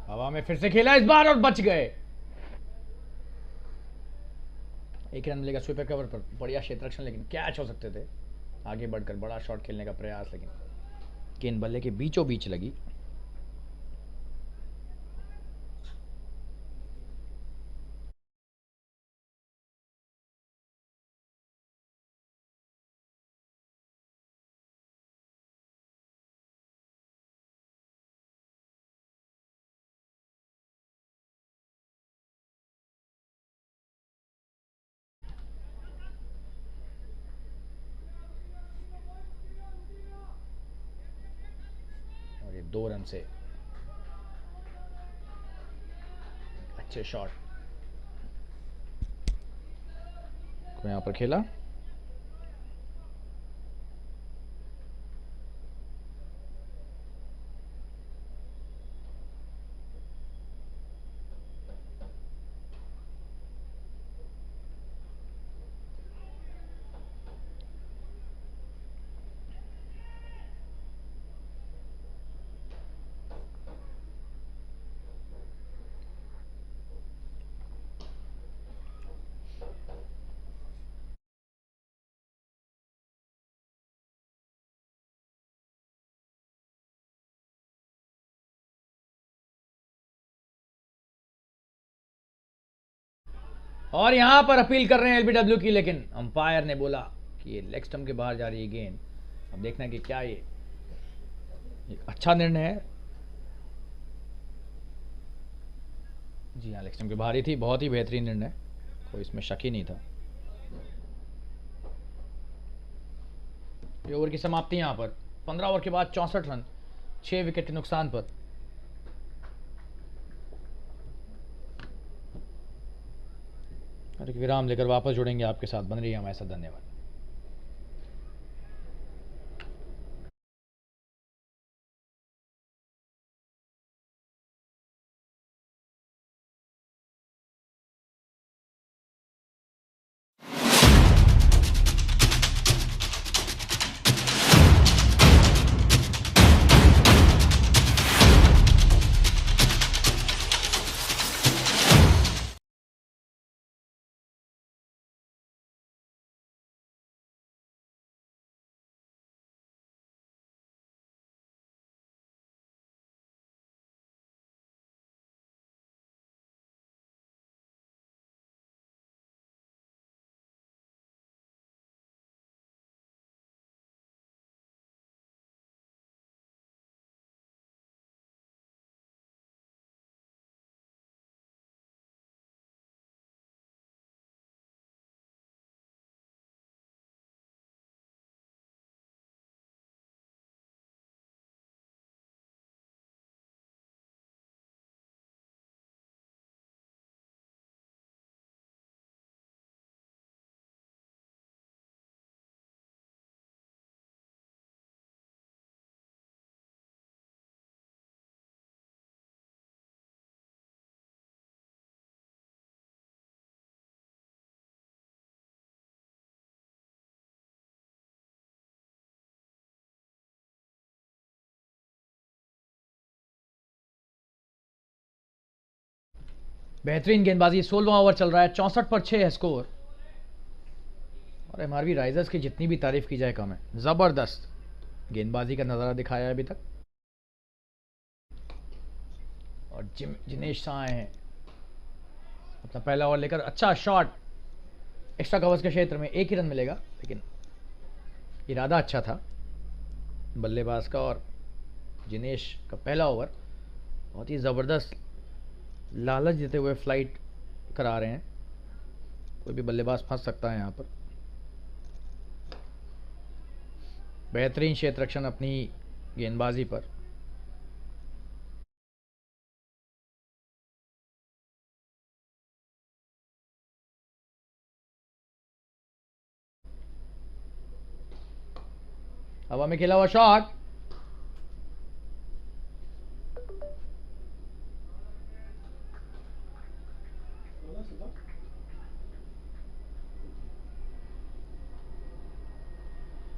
हवा में फिर से खेला इस बार और बच गए। एक रन मिलेगा स्वीपर कवर पर, बढ़िया क्षेत्ररक्षण, लेकिन कैच हो सकते थे। आगे बढ़कर बड़ा शॉट खेलने का प्रयास, लेकिन गेंद बल्ले के बीचों बीच लगी। और ये 2 रन से अच्छे शॉट को यहां पर खेला। और यहां पर अपील कर रहे हैं एलबीडब्ल्यू की, लेकिन अंपायर ने बोला कि ये लेग स्टंप के बाहर जा रही है गेंद। अब देखना कि क्या ये एक अच्छा निर्णय है। जी हाँ, लेग स्टंप के बाहर ही थी। बहुत ही बेहतरीन निर्णय, कोई इसमें शक ही नहीं था। ये ओवर की समाप्ति यहां पर 15 ओवर के बाद 64 रन 6 विकेट के नुकसान पर। और एक विराम लेकर वापस जुड़ेंगे आपके साथ। बन रही है हमारे साथ। धन्यवाद। बेहतरीन गेंदबाजी। 16वां ओवर चल रहा है, 64 पर 6 है स्कोर। और एमआरवी राइजर्स की जितनी भी तारीफ की जाए कम है। जबरदस्त गेंदबाजी का नजारा दिखाया है अभी तक। और जिनेश शाह आए हैं अपना पहला ओवर लेकर। अच्छा शॉट एक्स्ट्रा कवर्स के क्षेत्र में, 1 ही रन मिलेगा, लेकिन इरादा अच्छा था बल्लेबाज का। और जिनेश का पहला ओवर बहुत ही ज़बरदस्त लालच देते हुए फ्लाइट करा रहे हैं। कोई भी बल्लेबाज फंस सकता है यहाँ पर। बेहतरीन क्षेत्ररक्षण अपनी गेंदबाजी पर। हवा में खेला हुआ शॉट,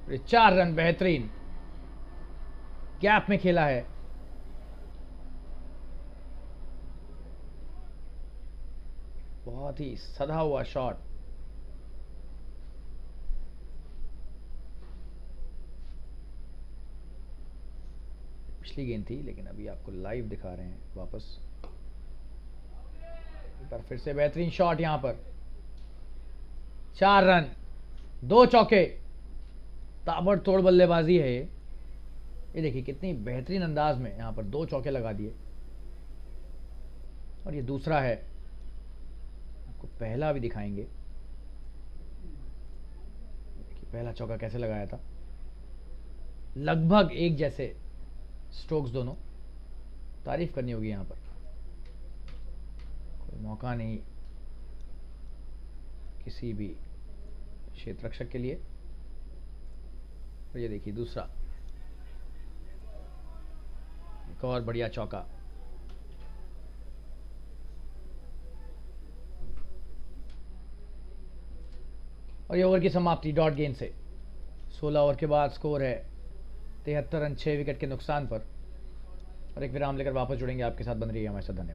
ये 4 रन बेहतरीन गैप में खेला है। बहुत ही सधा हुआ शॉट। पिछली गेंद थी, लेकिन अभी आपको लाइव दिखा रहे हैं वापस। एक बार फिर से बेहतरीन शॉट यहां पर। 4 रन, 2 चौके। ताबड़तोड़ बल्लेबाजी है ये देखिए कितनी बेहतरीन अंदाज में यहां पर 2 चौके लगा दिए। और ये दूसरा है, आपको पहला भी दिखाएंगे। देखिए पहला चौका कैसे लगाया था, लगभग एक जैसे स्ट्रोक्स दोनों। तारीफ करनी होगी यहां पर, कोई मौका नहीं किसी भी क्षेत्र रक्षक के लिए। और ये देखिए दूसरा, एक और बढ़िया चौका। और ये ओवर की समाप्ति डॉट गेंद से। 16 ओवर के बाद स्कोर है 73 रन 6 विकेट के नुकसान पर। और एक विराम लेकर वापस जुड़ेंगे आपके साथ। बन रही है हमारे साथ। धन्यवाद।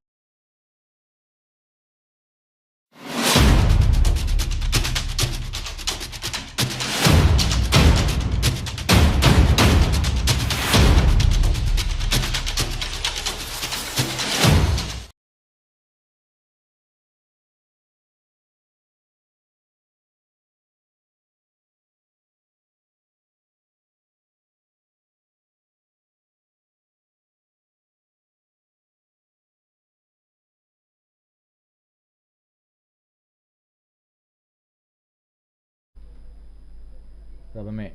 अब हमें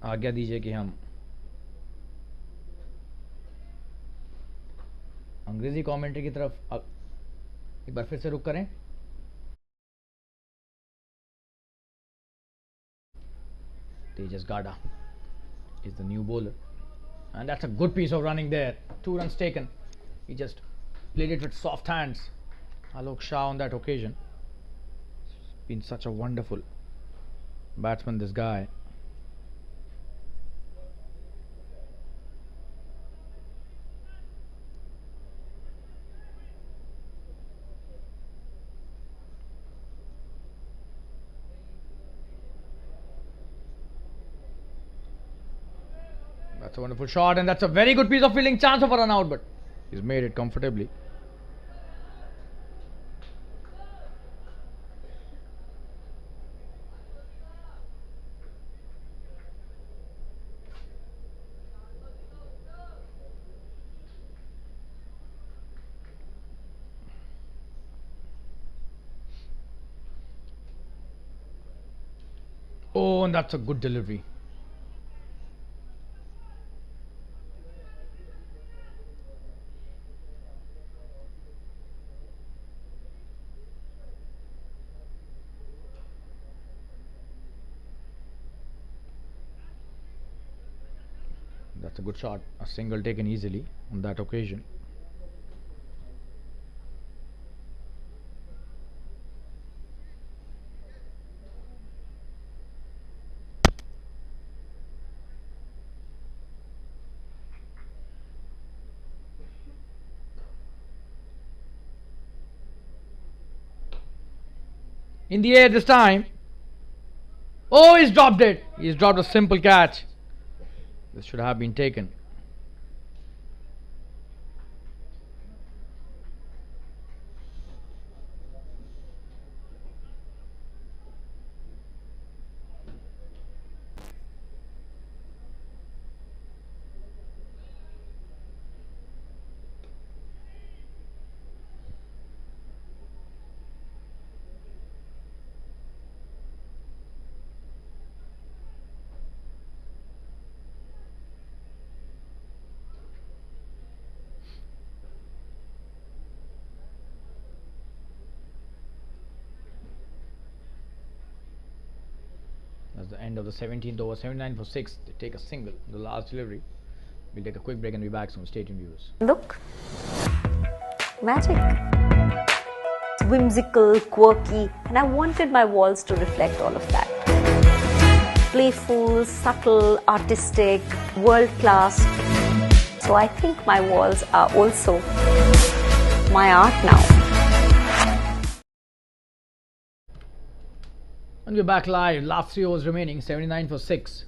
आज्ञा दीजिए कि हम अंग्रेजी कमेंट्री की तरफ एक बार फिर से रुक करें। Tejas Gada is the new bowler, and that's a good piece of running there. 2 runs taken. He just played it with soft hands. Alok Shah on that occasion. He's been such a wonderful batsman, this guy. That's a wonderful shot, and that's a very good piece of fielding. Chance of a run out, but he's made it comfortably. Oh, and that's a good delivery. That's a good shot. A single taken easily on that occasion. In the air this time. Oh, he's dropped it. He's dropped a simple catch. This should have been taken. That's the end of the 17th over. 79 for 6. They take a single. The last delivery. We'll take a quick break and be back soon. Stay tuned, viewers. Look. Magic. Whimsical, quirky, and I wanted my walls to reflect all of that. Playful, subtle, artistic, world class. So I think my walls are also my art now. And we're back live. Last 3 overs remaining, 79 for 6.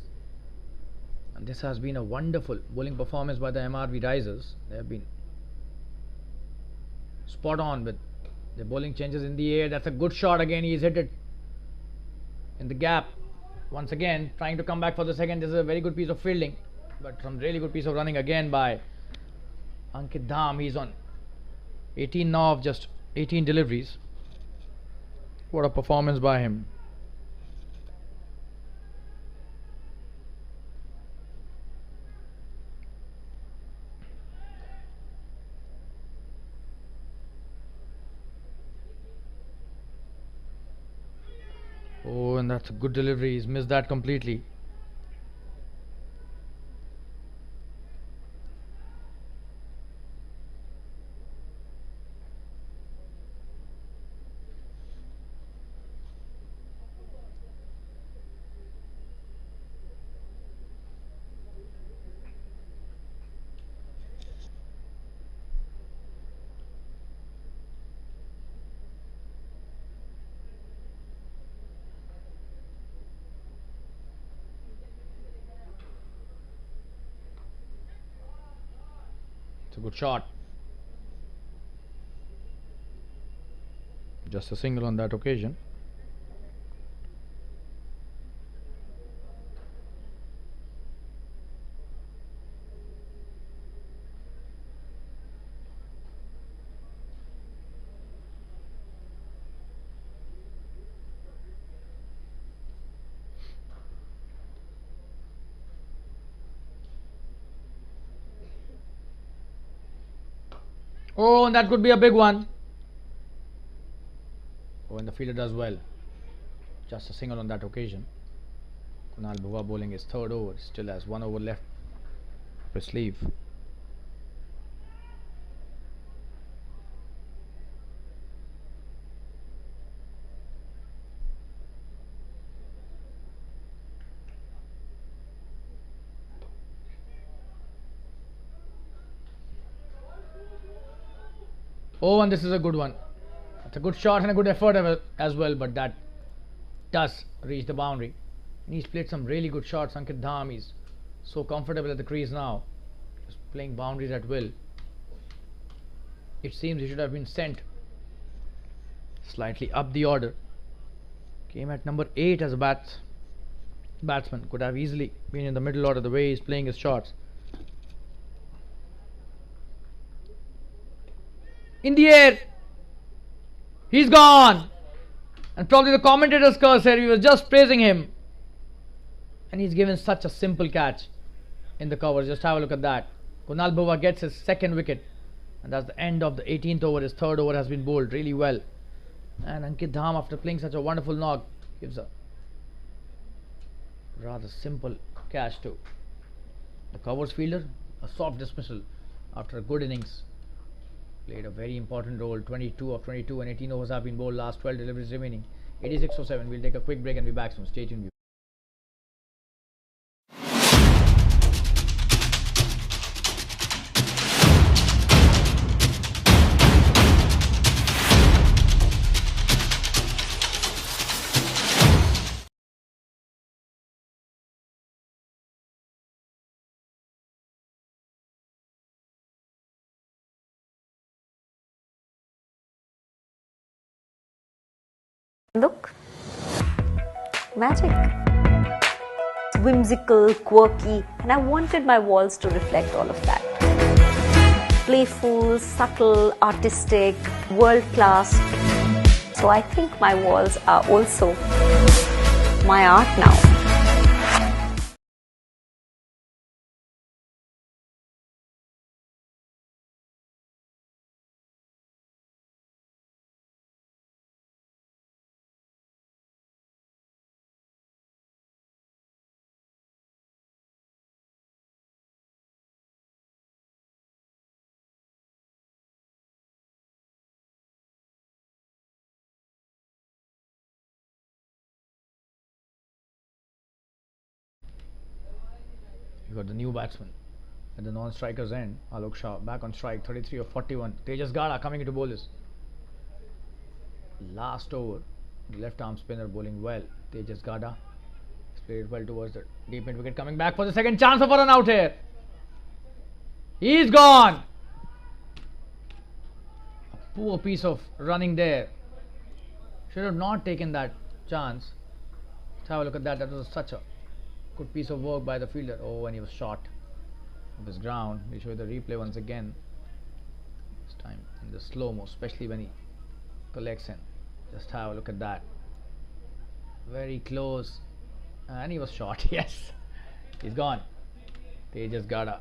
And this has been a wonderful bowling performance by the MRV Risers. They have been spot on with the bowling changes in the air. That's a good shot again. He's hit it in the gap. Once again, trying to come back for the second. This is a very good piece of fielding, but some really good piece of running again by Ankit Dham. He's on 18 now of just 18 deliveries. What a performance by him. Oh, and that's a good delivery. He's missed that completely. It's a good shot. Just a single on that occasion. Oh, and that could be a big one. Oh, and the fielder does well. Just a single on that occasion. Kunal Bhuva bowling his third over. Still has 1 over left up his sleeve. Oh, and this is a good one. It's a good shot and a good effort as well, but that does reach the boundary. And he's played some really good shots. Ankit Dham is so comfortable at the crease now, just playing boundaries at will. It seems he should have been sent slightly up the order. Came at number 8 as a batsman. Could have easily been in the middle order the way he's playing his shots. In the air, he's gone, and probably the commentator's curse here. He was just praising him, and he's given such a simple catch in the cover. Just have a look at that. Kunal Bhuva gets his second wicket, and that's the end of the 18th over. His third over has been bowled really well, and Ankit Dham, after playing such a wonderful knock, gives a rather simple catch to the covers fielder. A soft dismissal after a good innings. Played a very important role. 22 of 22 and 18 overs have been bowled. Last 12 deliveries remaining. 86:07. We'll take a quick break and be back soon. Stay tuned. Look, magic. It's whimsical, quirky, and I wanted my walls to reflect all of that. Playful, subtle, artistic, world class. So I think my walls are also my art now. You got the new batsman at the non-strikers end. Alok Shah back on strike, 33 of 41. Tejas Gada coming into bowlers. Last over, the left arm spinner bowling well. Tejas Gada played well towards the deep mid wicket, coming back for the second chance of a run out here. He's gone. A poor piece of running there. Should have not taken that chance. Let's have a look at that. That was such a good piece of work by the fielder. Oh, and he was short of his ground. We'll show you the replay once again. This time in the slow-mo, especially when he collects in. Just have a look at that. Very close. And he was short. Yes. He's gone. Tejas Gada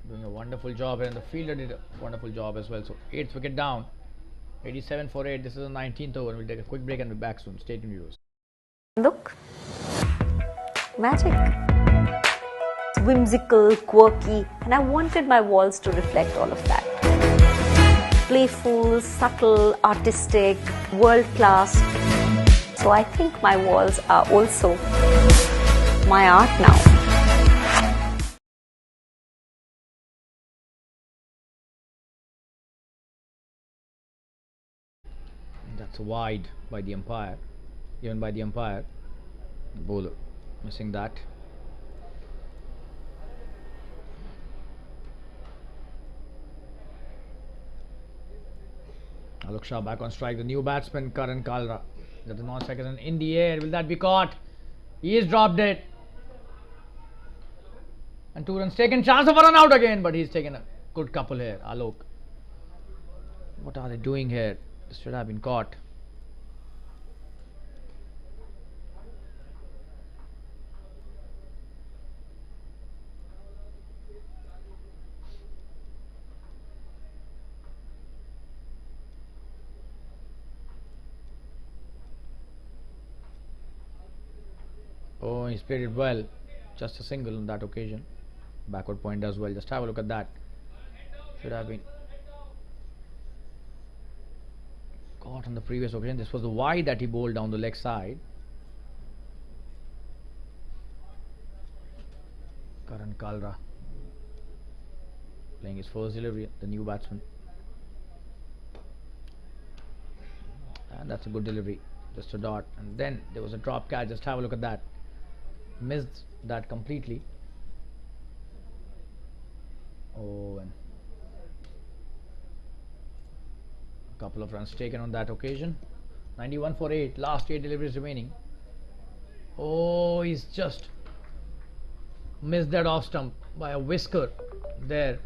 doing a wonderful job here, and the fielder did a wonderful job as well. So 8th wicket down. 87 for 8. This is the 19th over. We'll take a quick break and be back soon. Stay tuned, viewers. Look. Magic. Whimsical, quirky, and I wanted my walls to reflect all of that. Playful, subtle, artistic, world-class. So I think my walls are also my art now. That's wide by the umpire, even by the umpire. The bowler missing that. Alok Shah back on strike. The new batsman Karan Kalra. That is non-second in the air. Will that be caught? He has dropped it. And 2 runs taken. Chance of a run out again, but he's taken a good couple here. Alok. What are they doing here? This should have been caught. Oh, he's played it well. Just a single on that occasion. Backward point as well. Just have a look at that. Should have been caught on the previous occasion. This was the wide that he bowled down the leg side. Karan Kalra playing his first delivery, the new batsman. And that's a good delivery. Just a dot. And then there was a drop catch. Just have a look at that. Missed that completely. Oh, and a couple of runs taken on that occasion. 91 for 8. Last 8 deliveries remaining. Oh, he's just missed that off stump by a whisker there.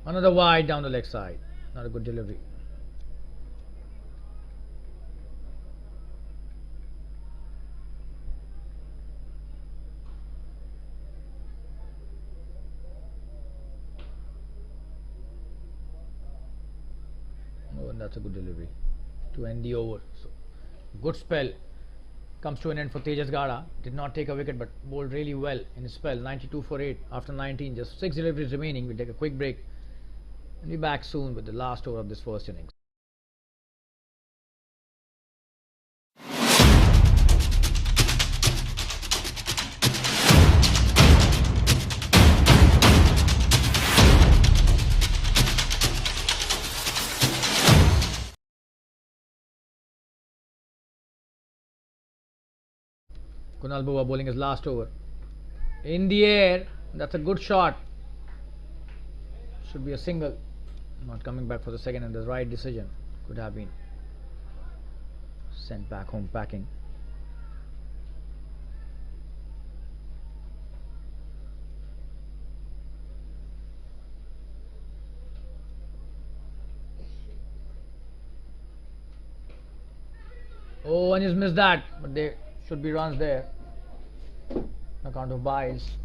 Another wide down the leg side. Not a good delivery. Oh, and that's a good delivery to end the over. So, good spell comes to an end for Tejas Gada. Did not take a wicket, but bowled really well in his spell. 92 for 8 after 19. Just 6 deliveries remaining. We'll take a quick break and be back soon with the last over of this first innings. Kunal Bua bowling his last over. In the air. That's a good shot. Should be a single. Not coming back for the second, and the right decision. Could have been sent back home packing. Oh, and he's missed that, but there should be runs there on account of byes.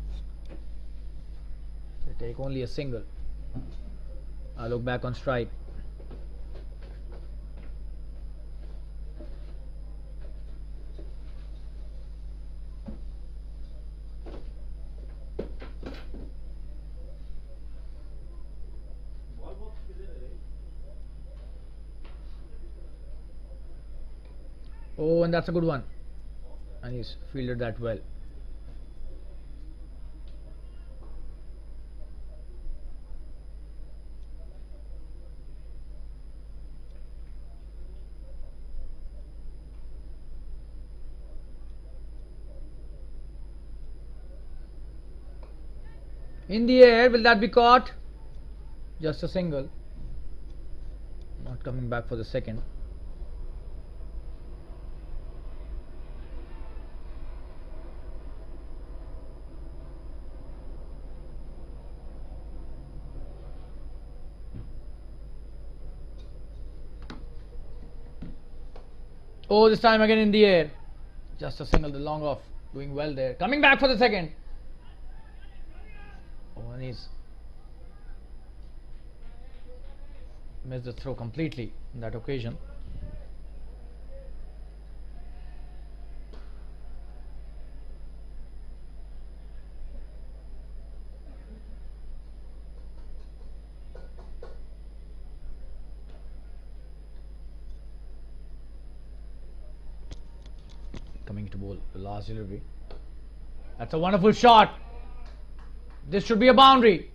They take only a single. I'll look back on strike. Oh, and that's a good one. And he's fielded that well. In the air, will that be caught? Just a single. Not coming back for the second. Oh, this time again in the air. Just a single, the long off. Doing well there. Coming back for the second. Oh, and he's missed the throw completely in that occasion. Coming to bowl the last delivery. That's a wonderful shot. This should be a boundary.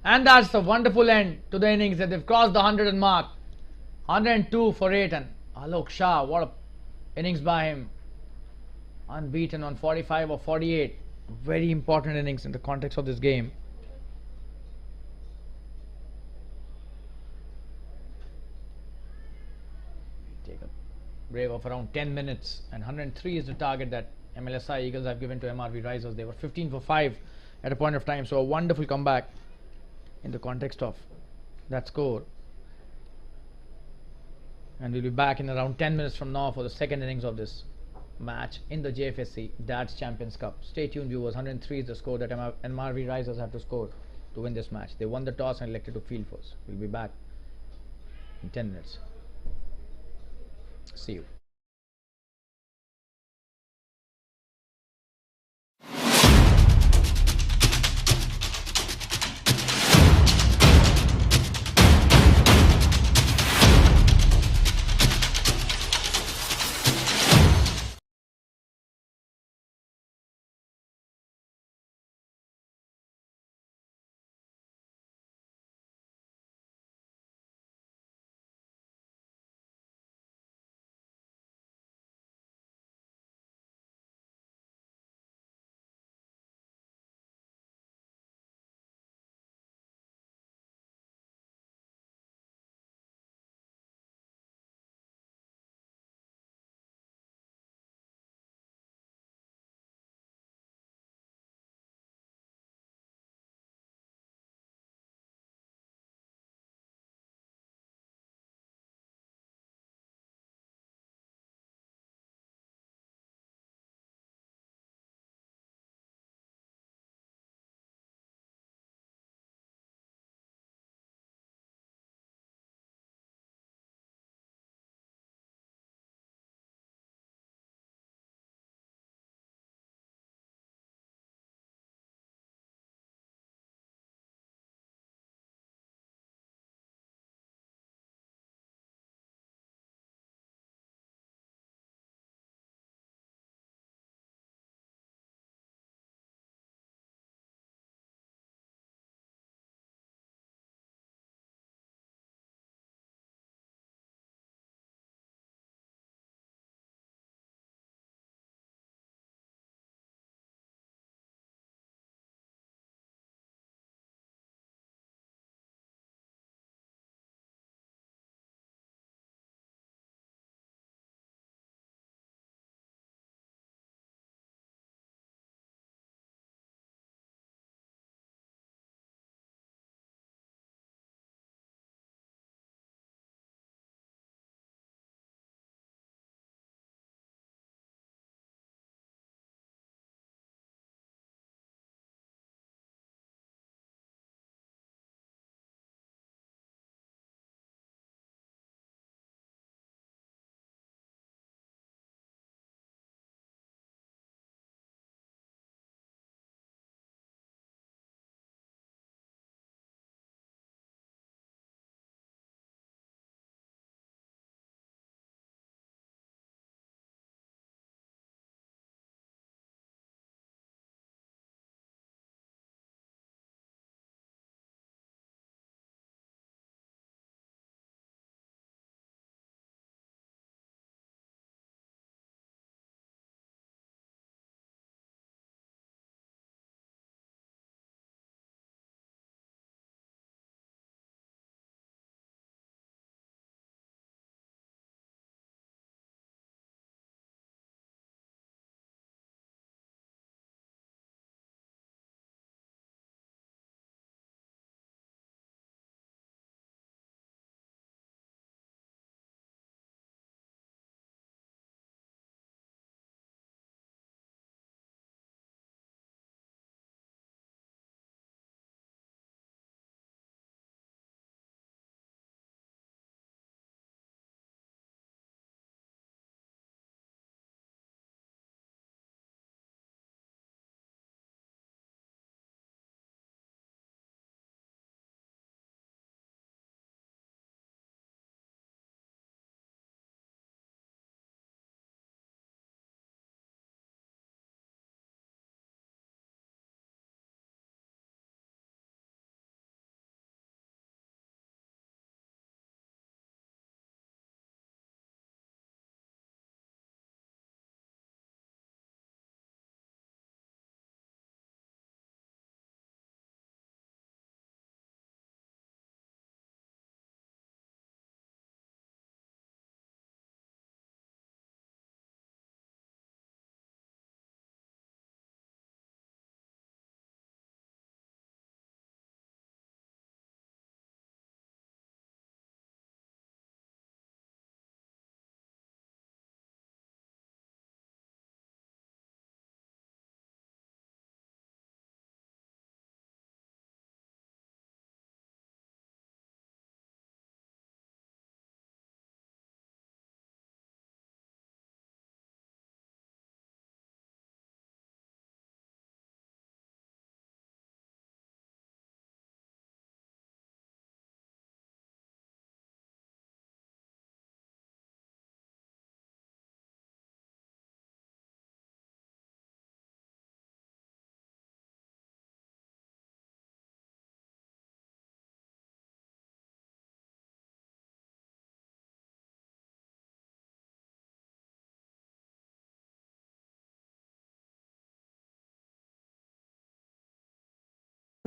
And that's a wonderful end to the innings that they've crossed the 100 mark. 102 for 8, and Alok Shah, what a innings by him. Unbeaten on 45 or 48. Very important innings in the context of this game. Take a break of around 10 minutes, and 103 is the target that Mlsi Eagles have given to MRV Risers. They were 15 for 5 at a point of time, so a wonderful comeback in the context of that score. And we'll be back in around 10 minutes from now for the second innings of this match in the Jfsc Darts Champions Cup. Stay tuned, viewers. 103 is the score that MRV Risers have to score to win this match. They won the toss and elected to field first. We'll be back in 10 minutes. See you.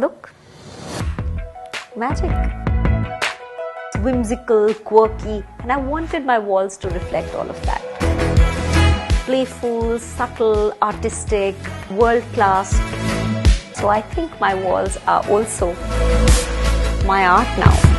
Look, magic. Whimsical, quirky, and I wanted my walls to reflect all of that. Playful, subtle, artistic, world class. So I think my walls are also my art now.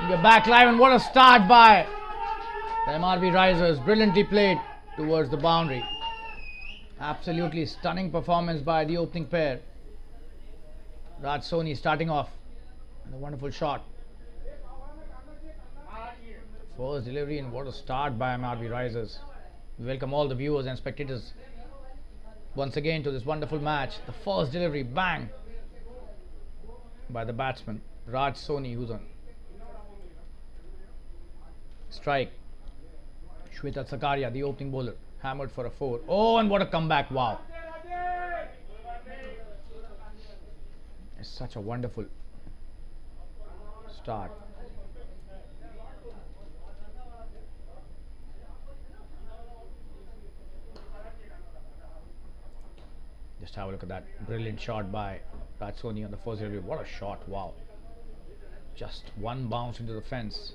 We're back live, and what a start by the MRB Risers. Brilliantly played towards the boundary. Absolutely stunning performance by the opening pair. Raj Soni starting off and a wonderful shot. First delivery, and what a start by MRB Risers. We welcome all the viewers and spectators once again to this wonderful match. The first delivery, bang, by the batsman Raj Soni, who's on strike. Shweta Sakaria, the opening bowler, hammered for a 4. Oh, and what a comeback! Wow, it's such a wonderful start. Just have a look at that brilliant shot by Raj Soni on the first delivery. What a shot! Wow, just one bounce into the fence.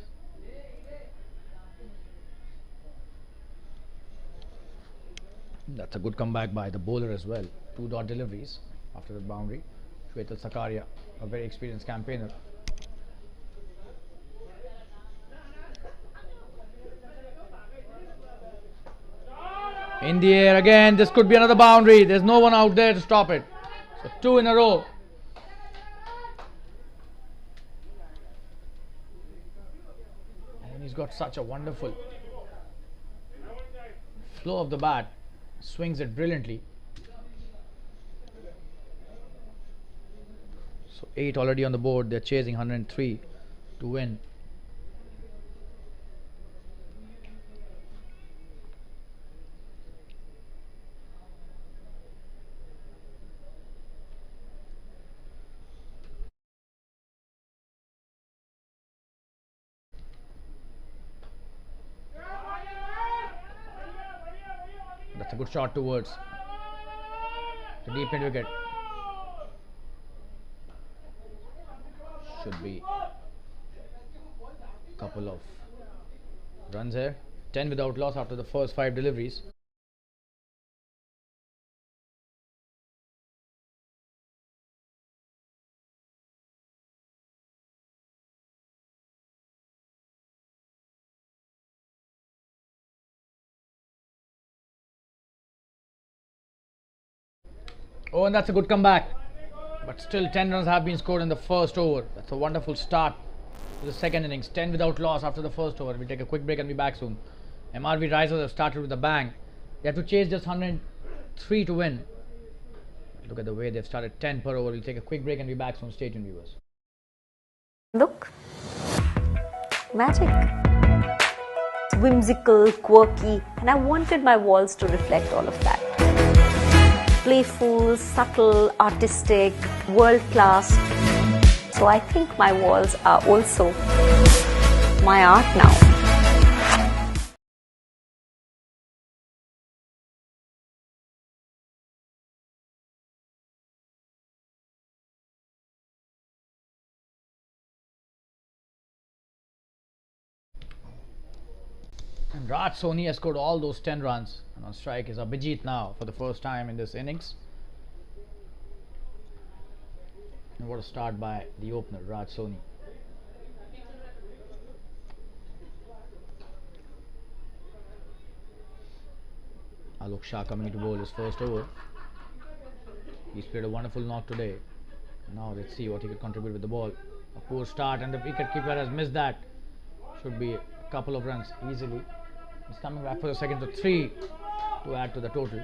That's a good comeback by the bowler as well. 2 dot deliveries after the boundary. Shweta Sakaria, a very experienced campaigner. In the air again. This could be another boundary. There's no one out there to stop it. So 2 in a row. And he's got such a wonderful flow of the bat. Swings it brilliantly. So 8 already on the board. They're chasing 103 to win. That's a good shot towards the deep mid wicket. Should be a couple of runs here. 10 without loss after the first 5 deliveries. Oh, and that's a good comeback. But still 10 runs have been scored in the first over. That's a wonderful start to the second innings. 10 without loss after the first over. We'll take a quick break and be back soon. MRB Risers have started with a bang. They have to chase just 103 to win. Look at the way they've started. 10 per over. We'll take a quick break and be back soon. Stay tuned, viewers. Look, magic. Whimsical, quirky, and I wanted my walls to reflect all of that. Playful, subtle, artistic, world-class. So I think my walls are also my art now. And Raj Soni has scored all those 10 runs. And on strike is Abhijit now for the first time in this innings. And what a start by the opener, Raj Soni. Alok Shah coming to bowl his first over. He's played a wonderful knock today. Now let's see what he could contribute with the ball. A poor start, and the wicketkeeper has missed that. Should be a couple of runs easily. He's coming back for the second, so 3 to add to the total.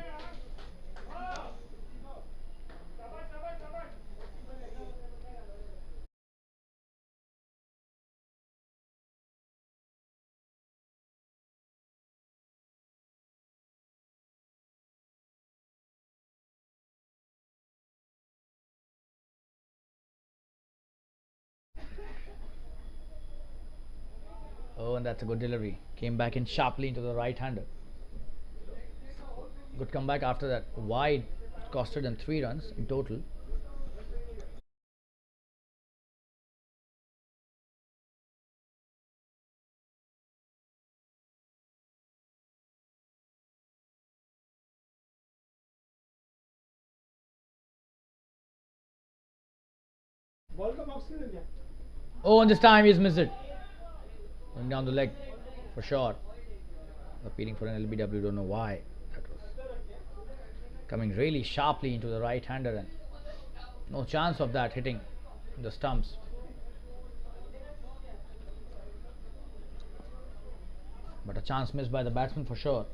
Oh, and that's a good delivery. Came back in sharply into the right-hander. Good comeback after that. Wide, costed them 3 runs in total. Ball का box नहीं दिया Oh, and this time he's missed it. Going down the leg for sure. Appealing for an LBW, don't know why. That was coming really sharply into the right hander and no chance of that hitting the stumps. But a chance missed by the batsman for sure.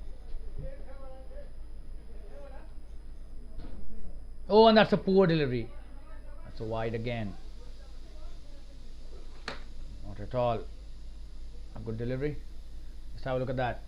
Oh, and that's a poor delivery. That's a wide again. Not at all a good delivery. Let's have a look at that.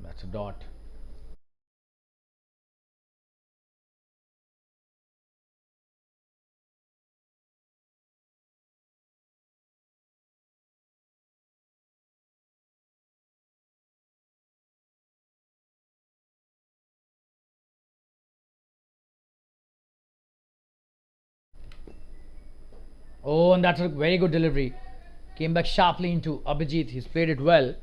That's a dot. Oh, and that's a very good delivery. Came back sharply into Abhijit. He's played it well.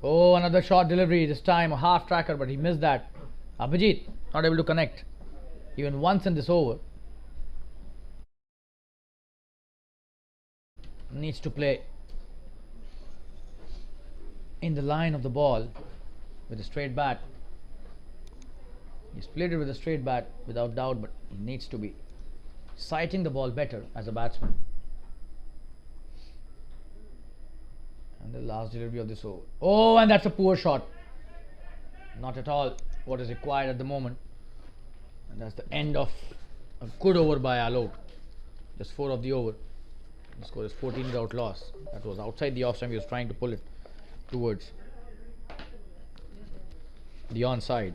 Oh, another short delivery. This time a half tracker, but he missed that. Abhijit not able to connect even once in this over. Needs to play in the line of the ball with a straight bat. He's played it with a straight bat without doubt, but he needs to be sighting the ball better as a batsman. And the last delivery of this over. Oh, and that's a poor shot. Not at all what is required at the moment. And that's the end of a good over by Alok. Just 4 of the over. The score is 14 without loss. That was outside the off stump. He was trying to pull it towards the onside.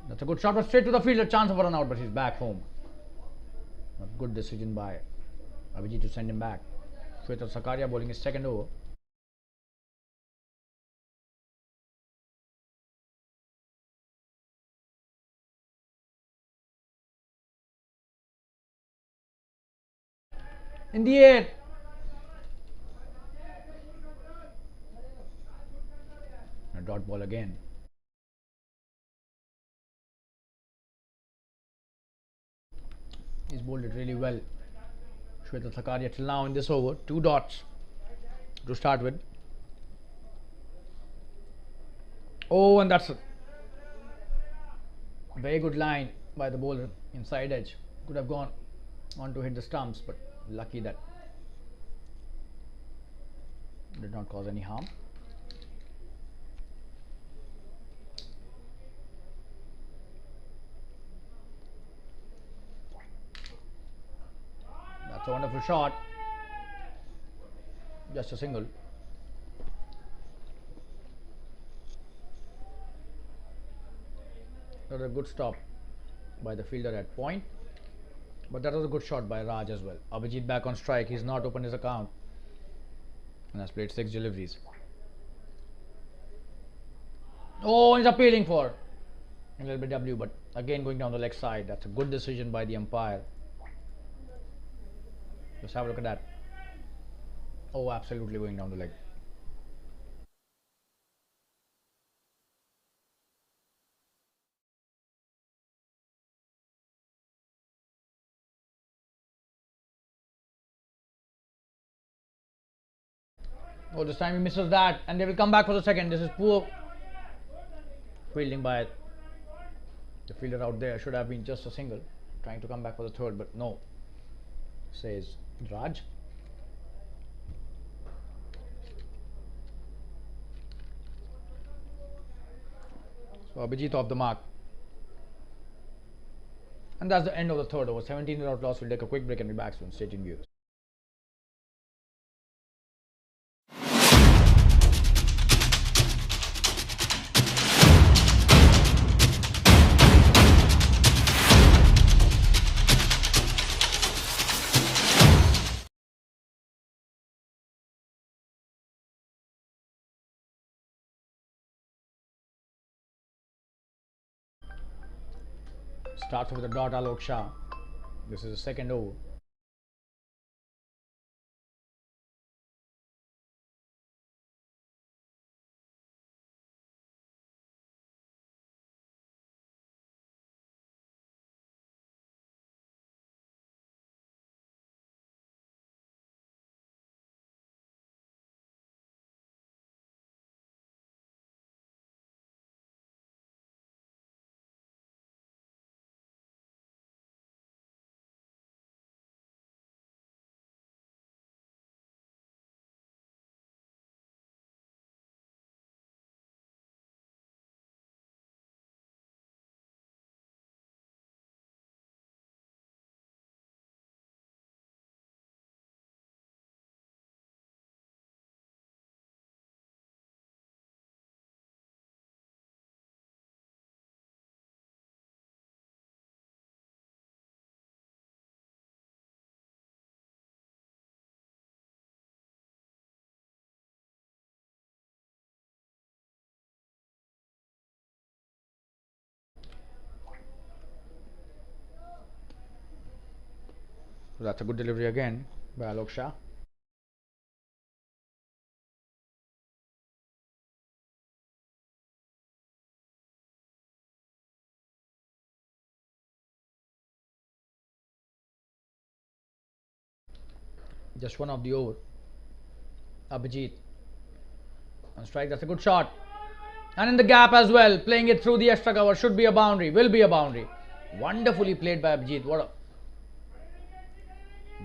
That's a good shot, but straight to the field. A chance of a run out, but he's back home. A good decision by Abhijit to send him back. Shweta Sakaria bowling his second over. In the air. A dot ball again. He's bowled it really well. Shweta Sakaria till now in this over. 2 dots to start with. Oh, and that's a very good line by the bowler inside edge. Could have gone on to hit the stumps, but lucky that did not cause any harm. That's a wonderful shot. Just a single. That was a good stop by the fielder at point. But that was a good shot by Raj as well. Abhijit back on strike. He's not opened his account and has played 6 deliveries. Oh, he's appealing for a little bit W, but again going down the leg side. That's a good decision by the umpire. Just have a look at that. Oh, absolutely going down the leg. Oh, this time he misses that, and they will come back for the second. This is poor fielding by the fielder out there. Should have been just a single, trying to come back for the third, but no, says Raj. So Abhijit off the mark. And that's the end of the third over. 17 without loss. We'll take a quick break and be back soon. Stay tuned, viewers. Starts with the dot Alok Shah. This is the second over. So that's a good delivery again by Alok Shah. Just one of the over. Abhijit on strike. That's a good shot. And in the gap as well. Playing it through the extra cover. Should be a boundary. Will be a boundary. Wonderfully played by Abhijit. What a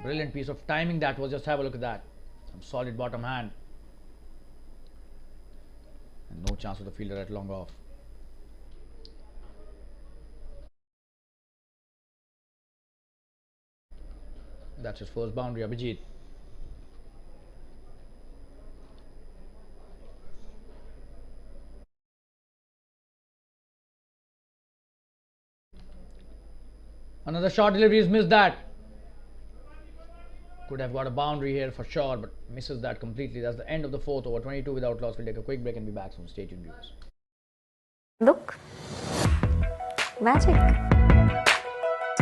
brilliant piece of timing that was. Just have a look at that. Some solid bottom hand. And no chance for the fielder at long off. That's his first boundary, Abhijit. Another short delivery, he's missed that. Could have got a boundary here for sure, but misses that completely. That's the end of the fourth over. 22 without loss. We'll take a quick break and be back soon. Stay tuned, viewers. Look, magic.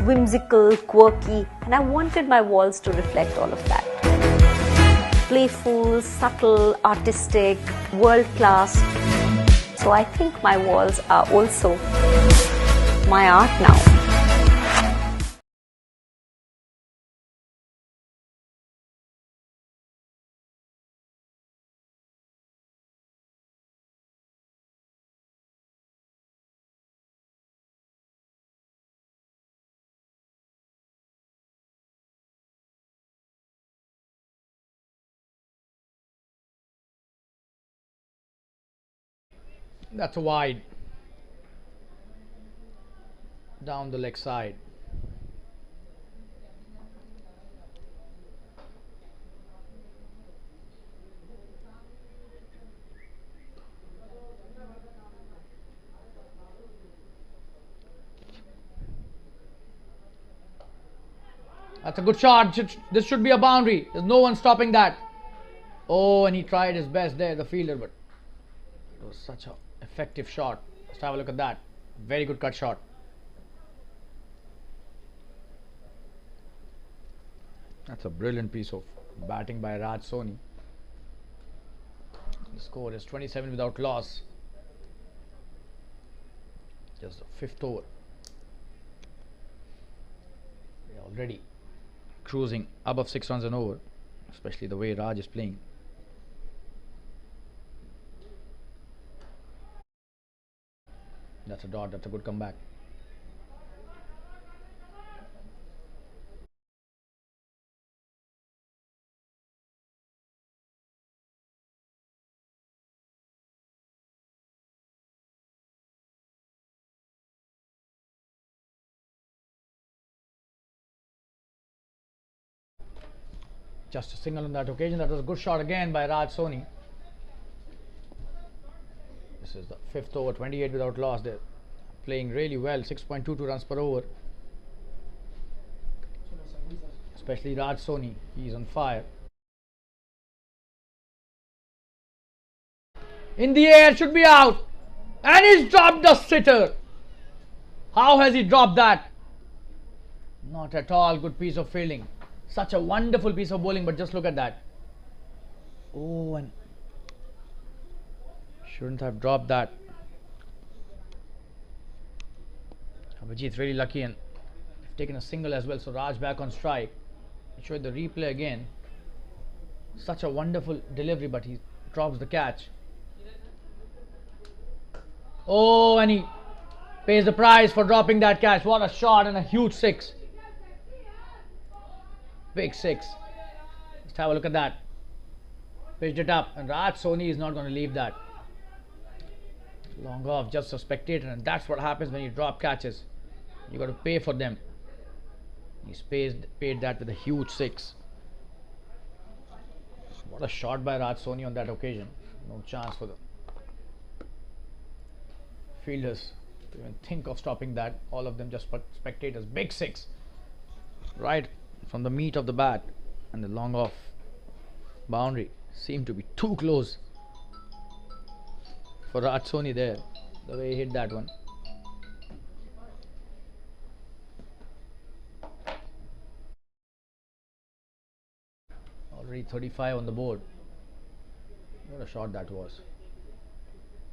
Whimsical, quirky, and I wanted my walls to reflect all of that. Playful, subtle, artistic, world class. So I think my walls are also my art now. That's a wide. Down the leg side. That's a good shot. This should be a boundary. There's no one stopping that. Oh, and he tried his best there, the fielder, but it was such an effective shot. Let's have a look at that. Very good cut shot. That's a brilliant piece of batting by Raj Soni. The score is 27 without loss. Just the fifth over. We're already cruising above 6 runs an over, especially the way Raj is playing. That's a dot. That's a good comeback. Just a single on that occasion. That was a good shot again by Raj Soni. This is the 5th over, 28 without loss. They're playing really well, 6.22 runs per over. Especially Raj Soni, he's on fire. In the air, should be out. And he's dropped the sitter. How has he dropped that? Not at all. Good piece of fielding. Such a wonderful piece of bowling, but just look at that. Oh, and shouldn't have dropped that. Abhijit's really lucky and they've taken a single as well. So Raj back on strike. I'll show you the replay again. Such a wonderful delivery, but he drops the catch. Oh, and he pays the price for dropping that catch. What a shot and a huge six. Big six. Let's have a look at that. Pitched it up, and Raj Soni is not going to leave that. Long off, just a spectator, and that's what happens when you drop catches. You got to pay for them. He's paid that with a huge six. What a shot by Raj Soni on that occasion. No chance for the fielders to even think of stopping that. All of them just spectators. Big six. Right from the meat of the bat, and the long off boundary seemed to be too close for Raj Soni there, the way he hit that one. Already 35 on the board. What a shot that was.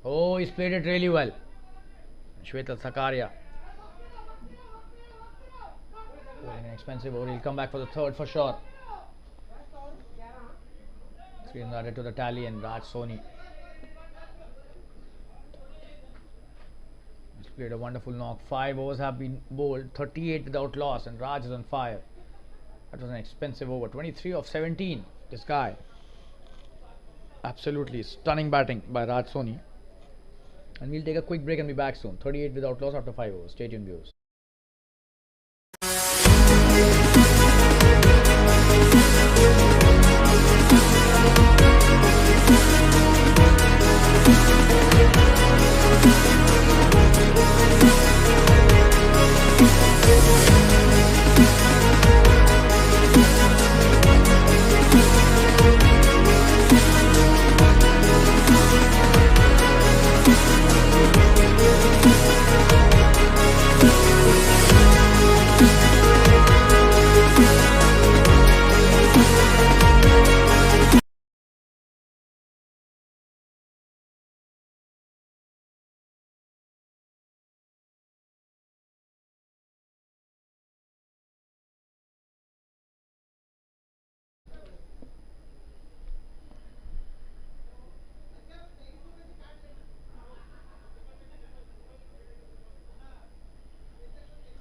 Oh, he's played it really well. Shwetal Sakaria an expensive over. He'll come back for the third for sure. 3 runs added to the tally, and Raj Soni has played a wonderful knock. 5 overs have been bowled, 38 without loss, and Raj is on fire. That was an expensive over. 23 of 17. This guy. Absolutely stunning batting by Raj Soni. And we'll take a quick break and be back soon. 38 without loss after 5 overs. Stay tuned, viewers.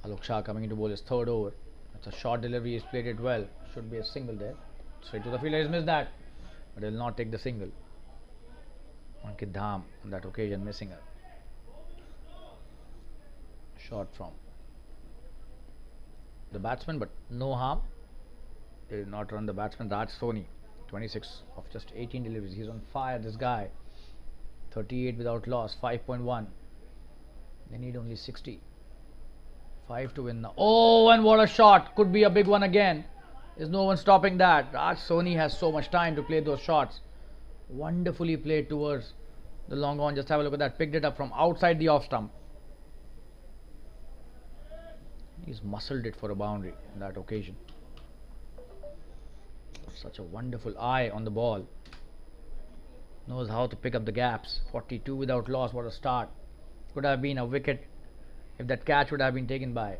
Alok Shah coming into bowl his third over. That's a short delivery. He's played it well. Should be a single there. Straight to the fielder. He's missed that, but he'll not take the single. Ankit Dham on that occasion missing a shot from the batsman, but no harm. They did not run the batsman. Raj Soni, 26 of just 18 deliveries. He's on fire. This guy, 38 without loss, 5.1. They need only 60. 5 to win now. Oh, and what a shot. Could be a big one again. There's no one stopping that. Raj Soni has so much time to play those shots. Wonderfully played towards the long on. Just have a look at that. Picked it up from outside the off stump. He's muscled it for a boundary on that occasion. Such a wonderful eye on the ball. Knows how to pick up the gaps. 42 without loss. What a start. Could have been a wicket if that catch would have been taken by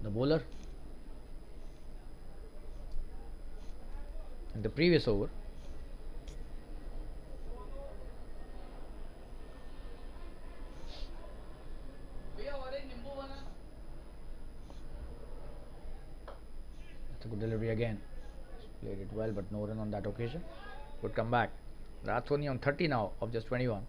the bowler in the previous over. again. Played it well, but no run on that occasion. Good comeback. Raj Soni on 30 now of just 21.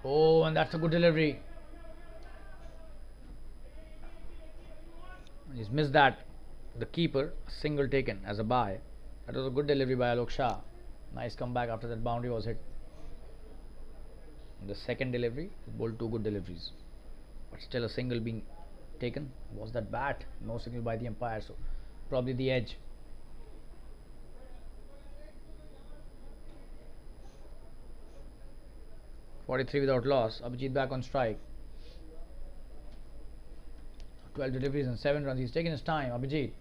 Oh, and that's a good delivery. He's missed that. The keeper, a single taken as a bye. That was a good delivery by Alok Shah. Nice comeback after that boundary was hit. The second delivery, he bowled two good deliveries. But still a single being taken. Was that bat? No signal by the umpire, so probably the edge. .43 without loss. Abhijit back on strike. 12 deliveries and 7 runs. He's taken his time. Abhijit.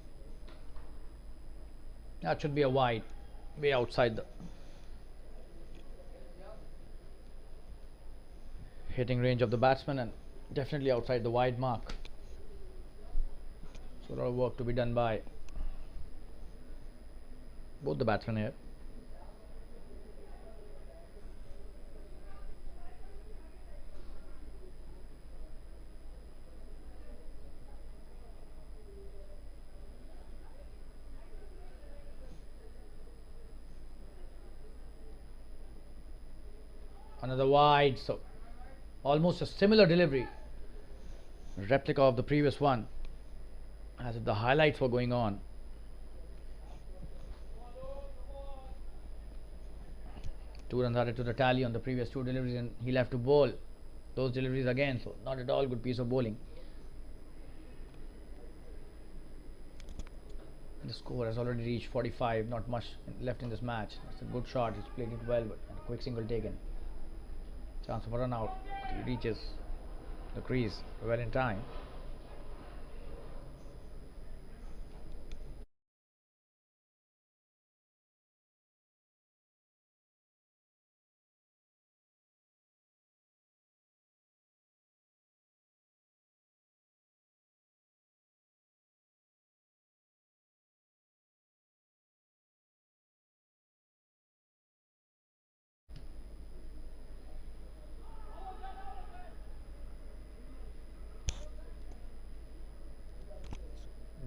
That should be a wide. Way outside the hitting range of the batsman and definitely outside the wide mark. So a lot of work to be done by both the batsmen here. Another wide, so almost a similar delivery, replica of the previous one, as if the highlights were going on. Two runs added to the tally on the previous two deliveries, and he left to bowl those deliveries again, so not at all good piece of bowling. The score has already reached 45, not much left in this match. It's a good shot, he's played it well, but a quick single taken. Chance of a run out. He reaches the crease well in time.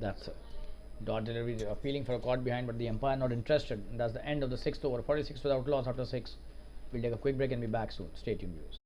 That's a dot delivery. They are appealing for a caught behind, but the umpire not interested. And that's the end of the 6th over. 46 without loss after 6. We'll take a quick break and be back soon. Stay tuned, viewers.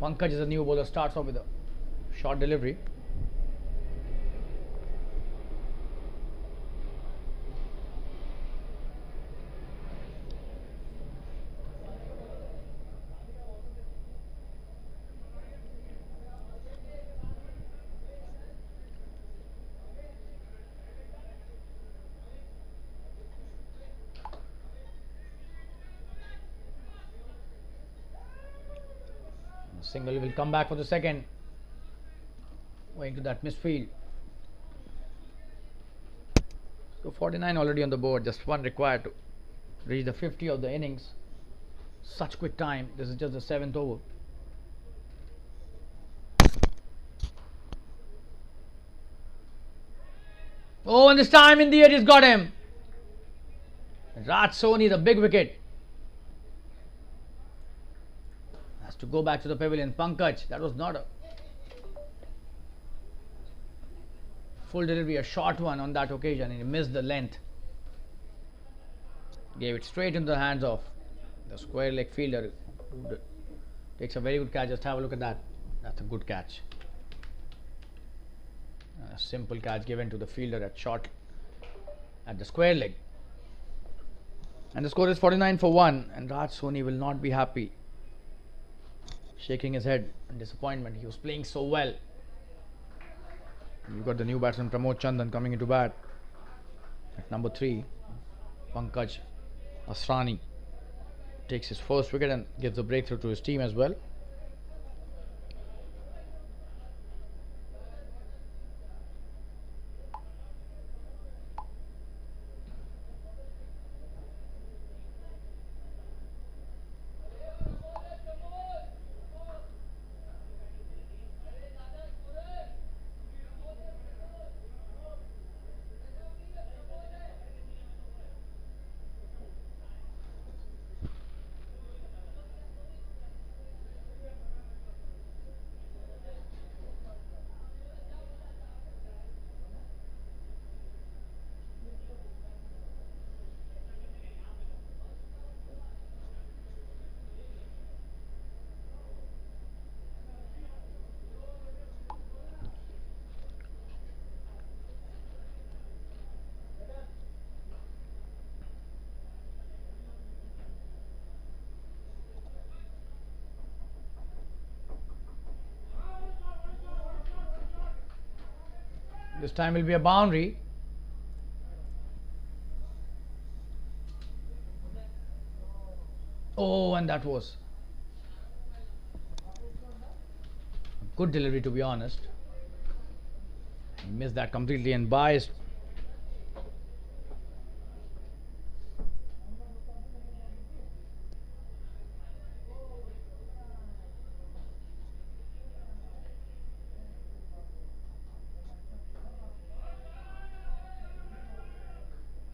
Pankaj is a new bowler, starts off with a short delivery. Single will come back for the second, going to that misfield. So 49 already on the board, just one required to reach the 50 of the innings. Such quick time. This is just the 7th over. Oh, and this time in the air he's got him. Raj Soni, the big wicket. To go back to the pavilion. Pankaj, that was not a full delivery, a short one on that occasion, and he missed the length. Gave it straight into the hands of the square leg fielder, who takes a very good catch. Just have a look at that. That's a good catch. A simple catch given to the fielder at short at the square leg. And the score is 49 for 1, and Raj Soni will not be happy, shaking his head in disappointment. He was playing so well. You've got the new batsman Pramod Chandan coming into bat at number 3. Pankaj Asrani takes his first wicket and gives a breakthrough to his team as well. This time will be a boundary. Oh, and that was a good delivery, to be honest. He missed that completely and biased.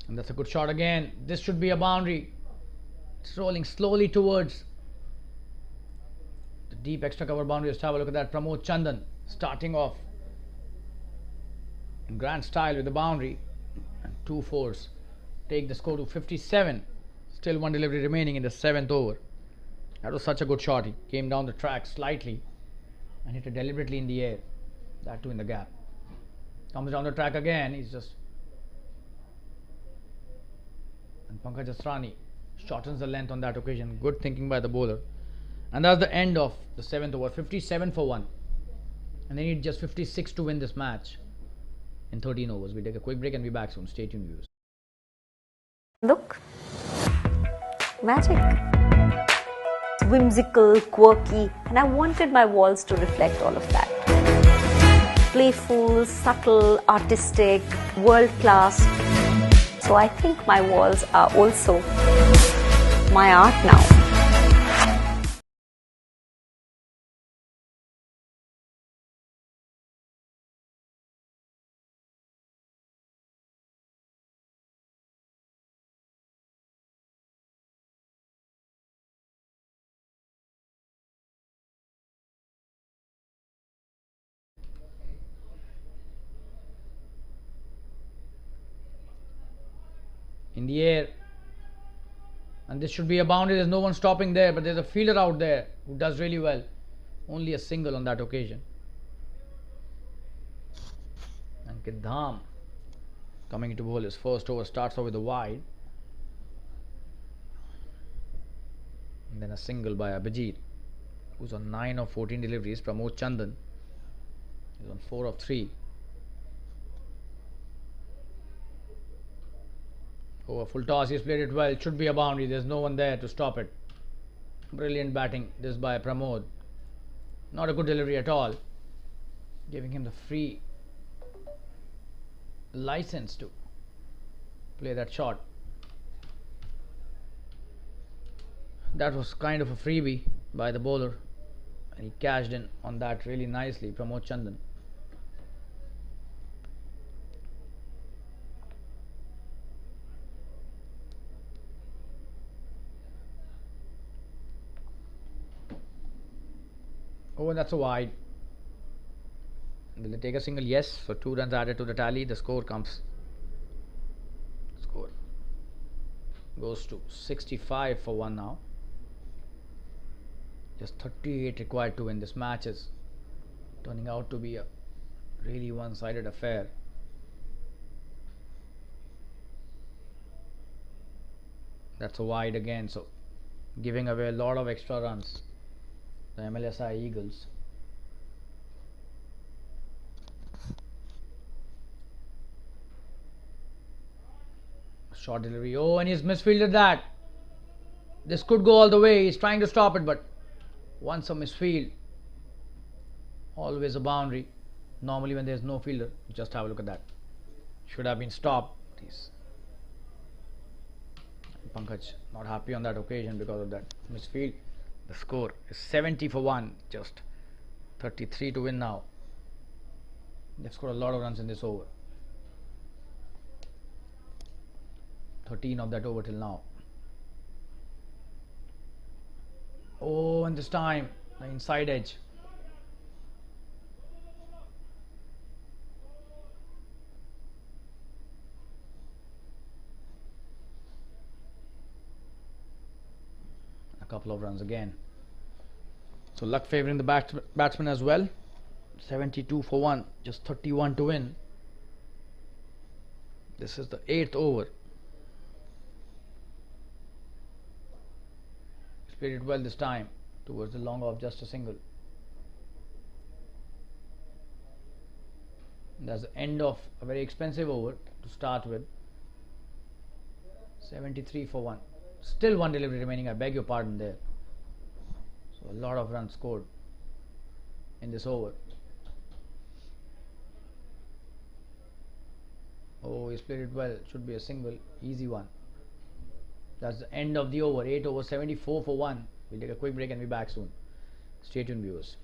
And that's a good shot again. This should be a boundary. It's rolling slowly towards the deep extra cover boundary. Let's have a look at that. Pramod Chandan starting off in grand style with the boundary, and 2 fours take the score to 57. Still one delivery remaining in the 7th over. That was such a good shot. He came down the track slightly and hit it deliberately in the air. That too in the gap. Comes down the track again. He's just, and Pankaj Asrani shortens the length on that occasion. Good thinking by the bowler. And that's the end of the 7th over. 57 for 1. And they need just 56 to win this match in 13 overs. We take a quick break and be back soon. Stay tuned, viewers. Look, magic. Whimsical, quirky, and I wanted my walls to reflect all of that. Playful, subtle, artistic, world class. So I think my walls are also my art now. In the air, and this should be a boundary. There's no one stopping there, but there's a fielder out there who does really well. Only a single on that occasion. And Kidham coming into bowl his first over, starts off with a wide, and then a single by Abhijit, who's on 9 of 14 deliveries. Pramod Chandan is on 4 of 3. Oh, a full toss. He's played it well. It should be a boundary. There's no one there to stop it. Brilliant batting this by Pramod. Not a good delivery at all, giving him the free license to play that shot. That was kind of a freebie by the bowler, and he cashed in on that really nicely. Pramod Chandan. Oh, and that's a wide. Will they take a single? Yes. So 2 runs added to the tally. The score comes. Score goes to 65 for 1 now. Just 38 required to win. This match is turning out to be a really one-sided affair. That's a wide again, so giving away a lot of extra runs. The Mlsi Eagles. Short delivery. Oh, and he's misfielded that. This could go all the way. He's trying to stop it, but once a misfield, always a boundary. Normally when there's no fielder, just have a look at that. Should have been stopped. He's Pankaj not happy on that occasion because of that misfield. The score is 70 for 1. Just 33 to win now. They've scored a lot of runs in this over. 13 of that over till now. Oh, and this time the inside edge. A couple of runs again. So luck favoring the batsman as well. 72 for 1. Just 31 to win. This is the 8th over. Played it well this time towards the long off, just a single. And that's the end of a very expensive over to start with. 73 for 1. Still one delivery remaining. I beg your pardon there. So a lot of runs scored in this over. Oh, he's played it well. Should be a single, easy one. That's the end of the over. 8 over 74 for 1. We'll take a quick break and be back soon. Stay tuned, viewers.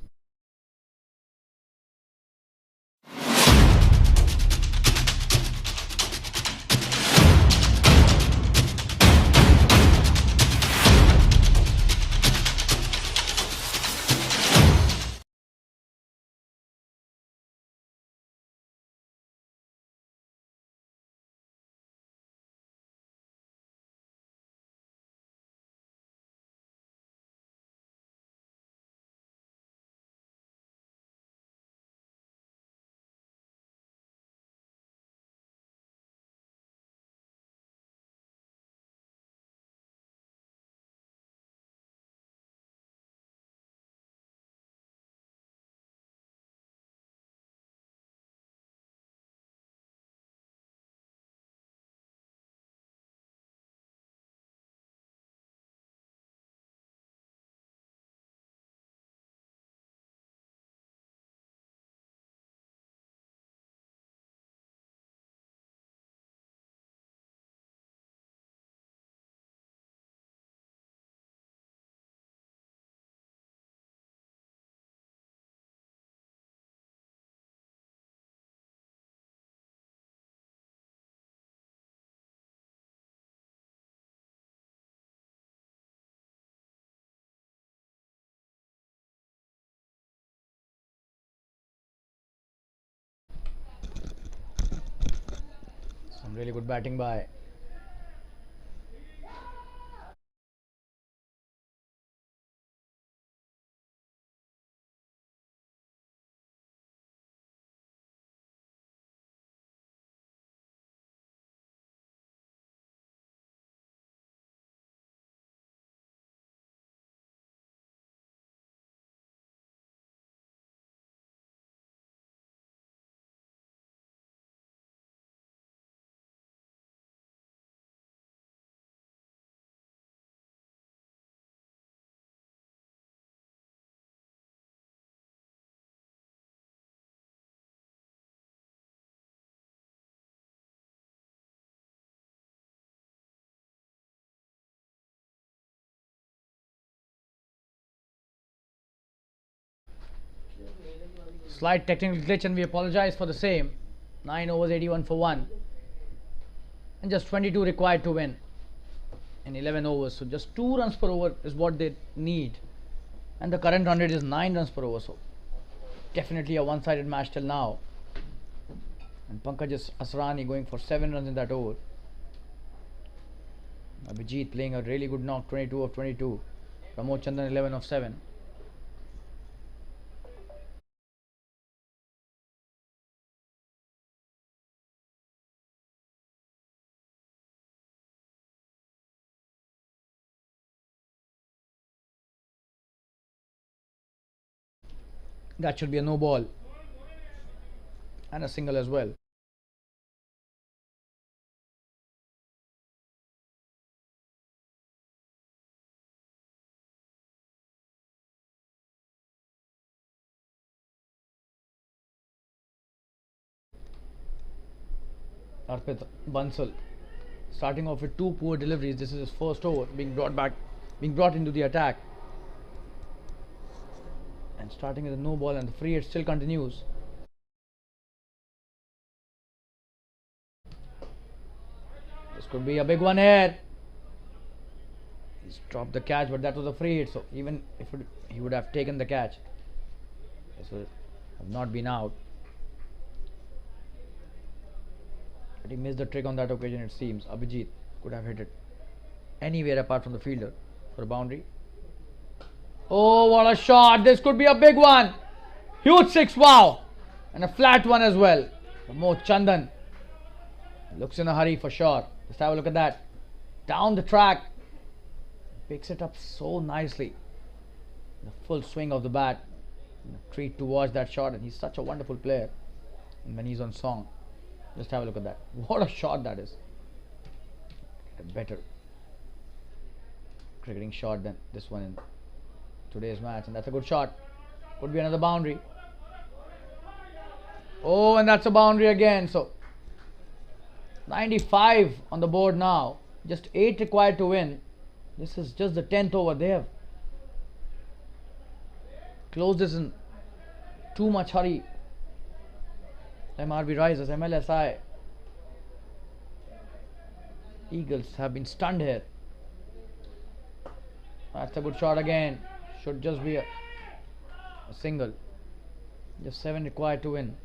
Some really good batting by slight technical glitch, and we apologize for the same. 9 overs, 81 for 1. And just 22 required to win in 11 overs. So just 2 runs per over is what they need. And the current run rate is 9 runs per over. So definitely a one-sided match till now. And Pankaj Asrani going for 7 runs in that over. Abhijit playing a really good knock, 22 of 22. Pramod Chandan 11 of 7. That should be a no ball. And a single as well. Arpit Bansal starting off with 2 poor deliveries. This is his first over, being brought into the attack. And starting with a no ball, and the free hit still continues. This could be a big one here. He's dropped the catch, but that was a free hit, so even if he would have taken the catch, this would have not been out. But he missed the trick on that occasion, it seems. Abhijit could have hit it anywhere apart from the fielder for a boundary. Oh, what a shot! This could be a big one. Huge 6, wow! And a flat one as well. Pramod Chandan looks in a hurry for sure. Just have a look at that. Down the track. Picks it up so nicely. The full swing of the bat. A treat to watch that shot, and he's such a wonderful player. And when he's on song, just have a look at that. What a shot that is. A better cricketing shot than this one in today's match, and that's a good shot. Could be another boundary. Oh, and that's a boundary again. So 95 on the board now. Just 8 required to win. This is just the 10th over. They have closed this in too much hurry. MRB rises, Mlsi Eagles have been stunned here. That's a good shot again. Should just be a single. Just 7 required to win.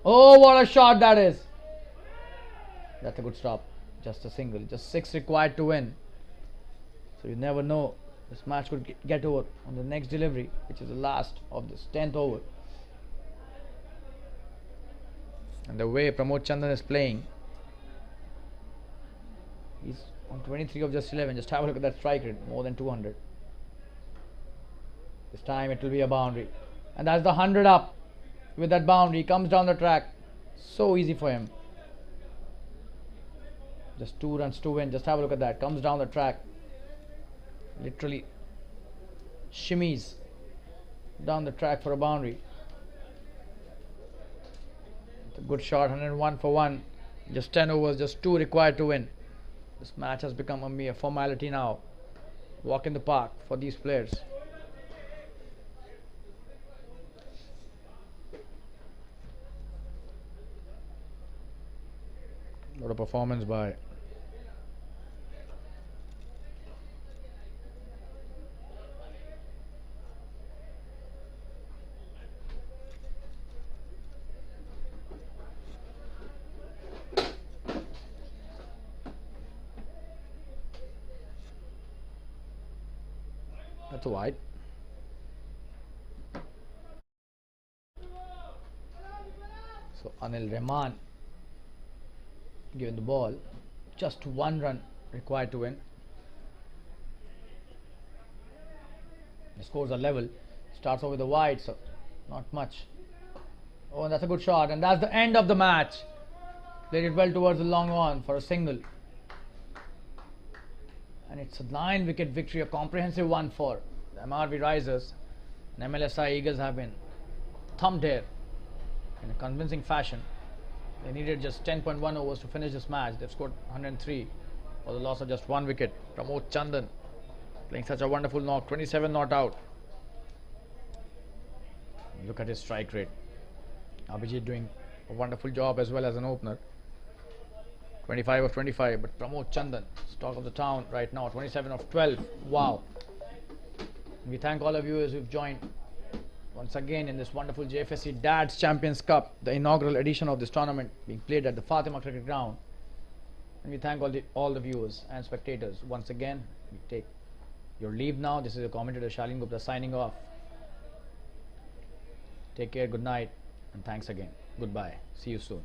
Oh, what a shot that is. That's a good stop. Just a single. Just 6 required to win. So you never know. This match could get over on the next delivery, which is the last of this 10th over. And the way Pramod Chandan is playing, he's on 23 of just 11. Just have a look at that strike rate. More than 200. This time it will be a boundary. And that's the 100 up. With that boundary, he comes down the track. So easy for him. Just 2 runs to win. Just have a look at that. Comes down the track. Literally shimmies down the track for a boundary. It's a good shot. 101 for 1. Just 10 overs. Just 2 required to win. This match has become a mere formality now. Walk in the park for these players. What a performance by that's a wide. So Anil Rahman given the ball. Just 1 run required to win. The scores are level. Starts off with a wide, so not much. Oh, and that's a good shot, and that's the end of the match. Played it well towards the long on for a single. And it's a 9-wicket victory, a comprehensive one for the MRV Risers. And Mlsi Eagles have been thumped here in a convincing fashion. They needed just 10.1 overs to finish this match. They've scored 103 for the loss of just 1 wicket. Pramod Chandan playing such a wonderful knock, 27 not out. Look at his strike rate. Abhijit doing a wonderful job as well as an opener. 25 of 25, but Pramod Chandan, stock of the town right now, 27 of 12. Wow. We thank all of you who've joined once again in this wonderful Jfsc Dads Champions Cup, the inaugural edition of this tournament being played at the Fatima Cricket Ground. And we thank all the viewers and spectators. Once again, we take your leave now. This is your commentator Shalin Gupta signing off. Take care, good night, and thanks again. Goodbye. See you soon.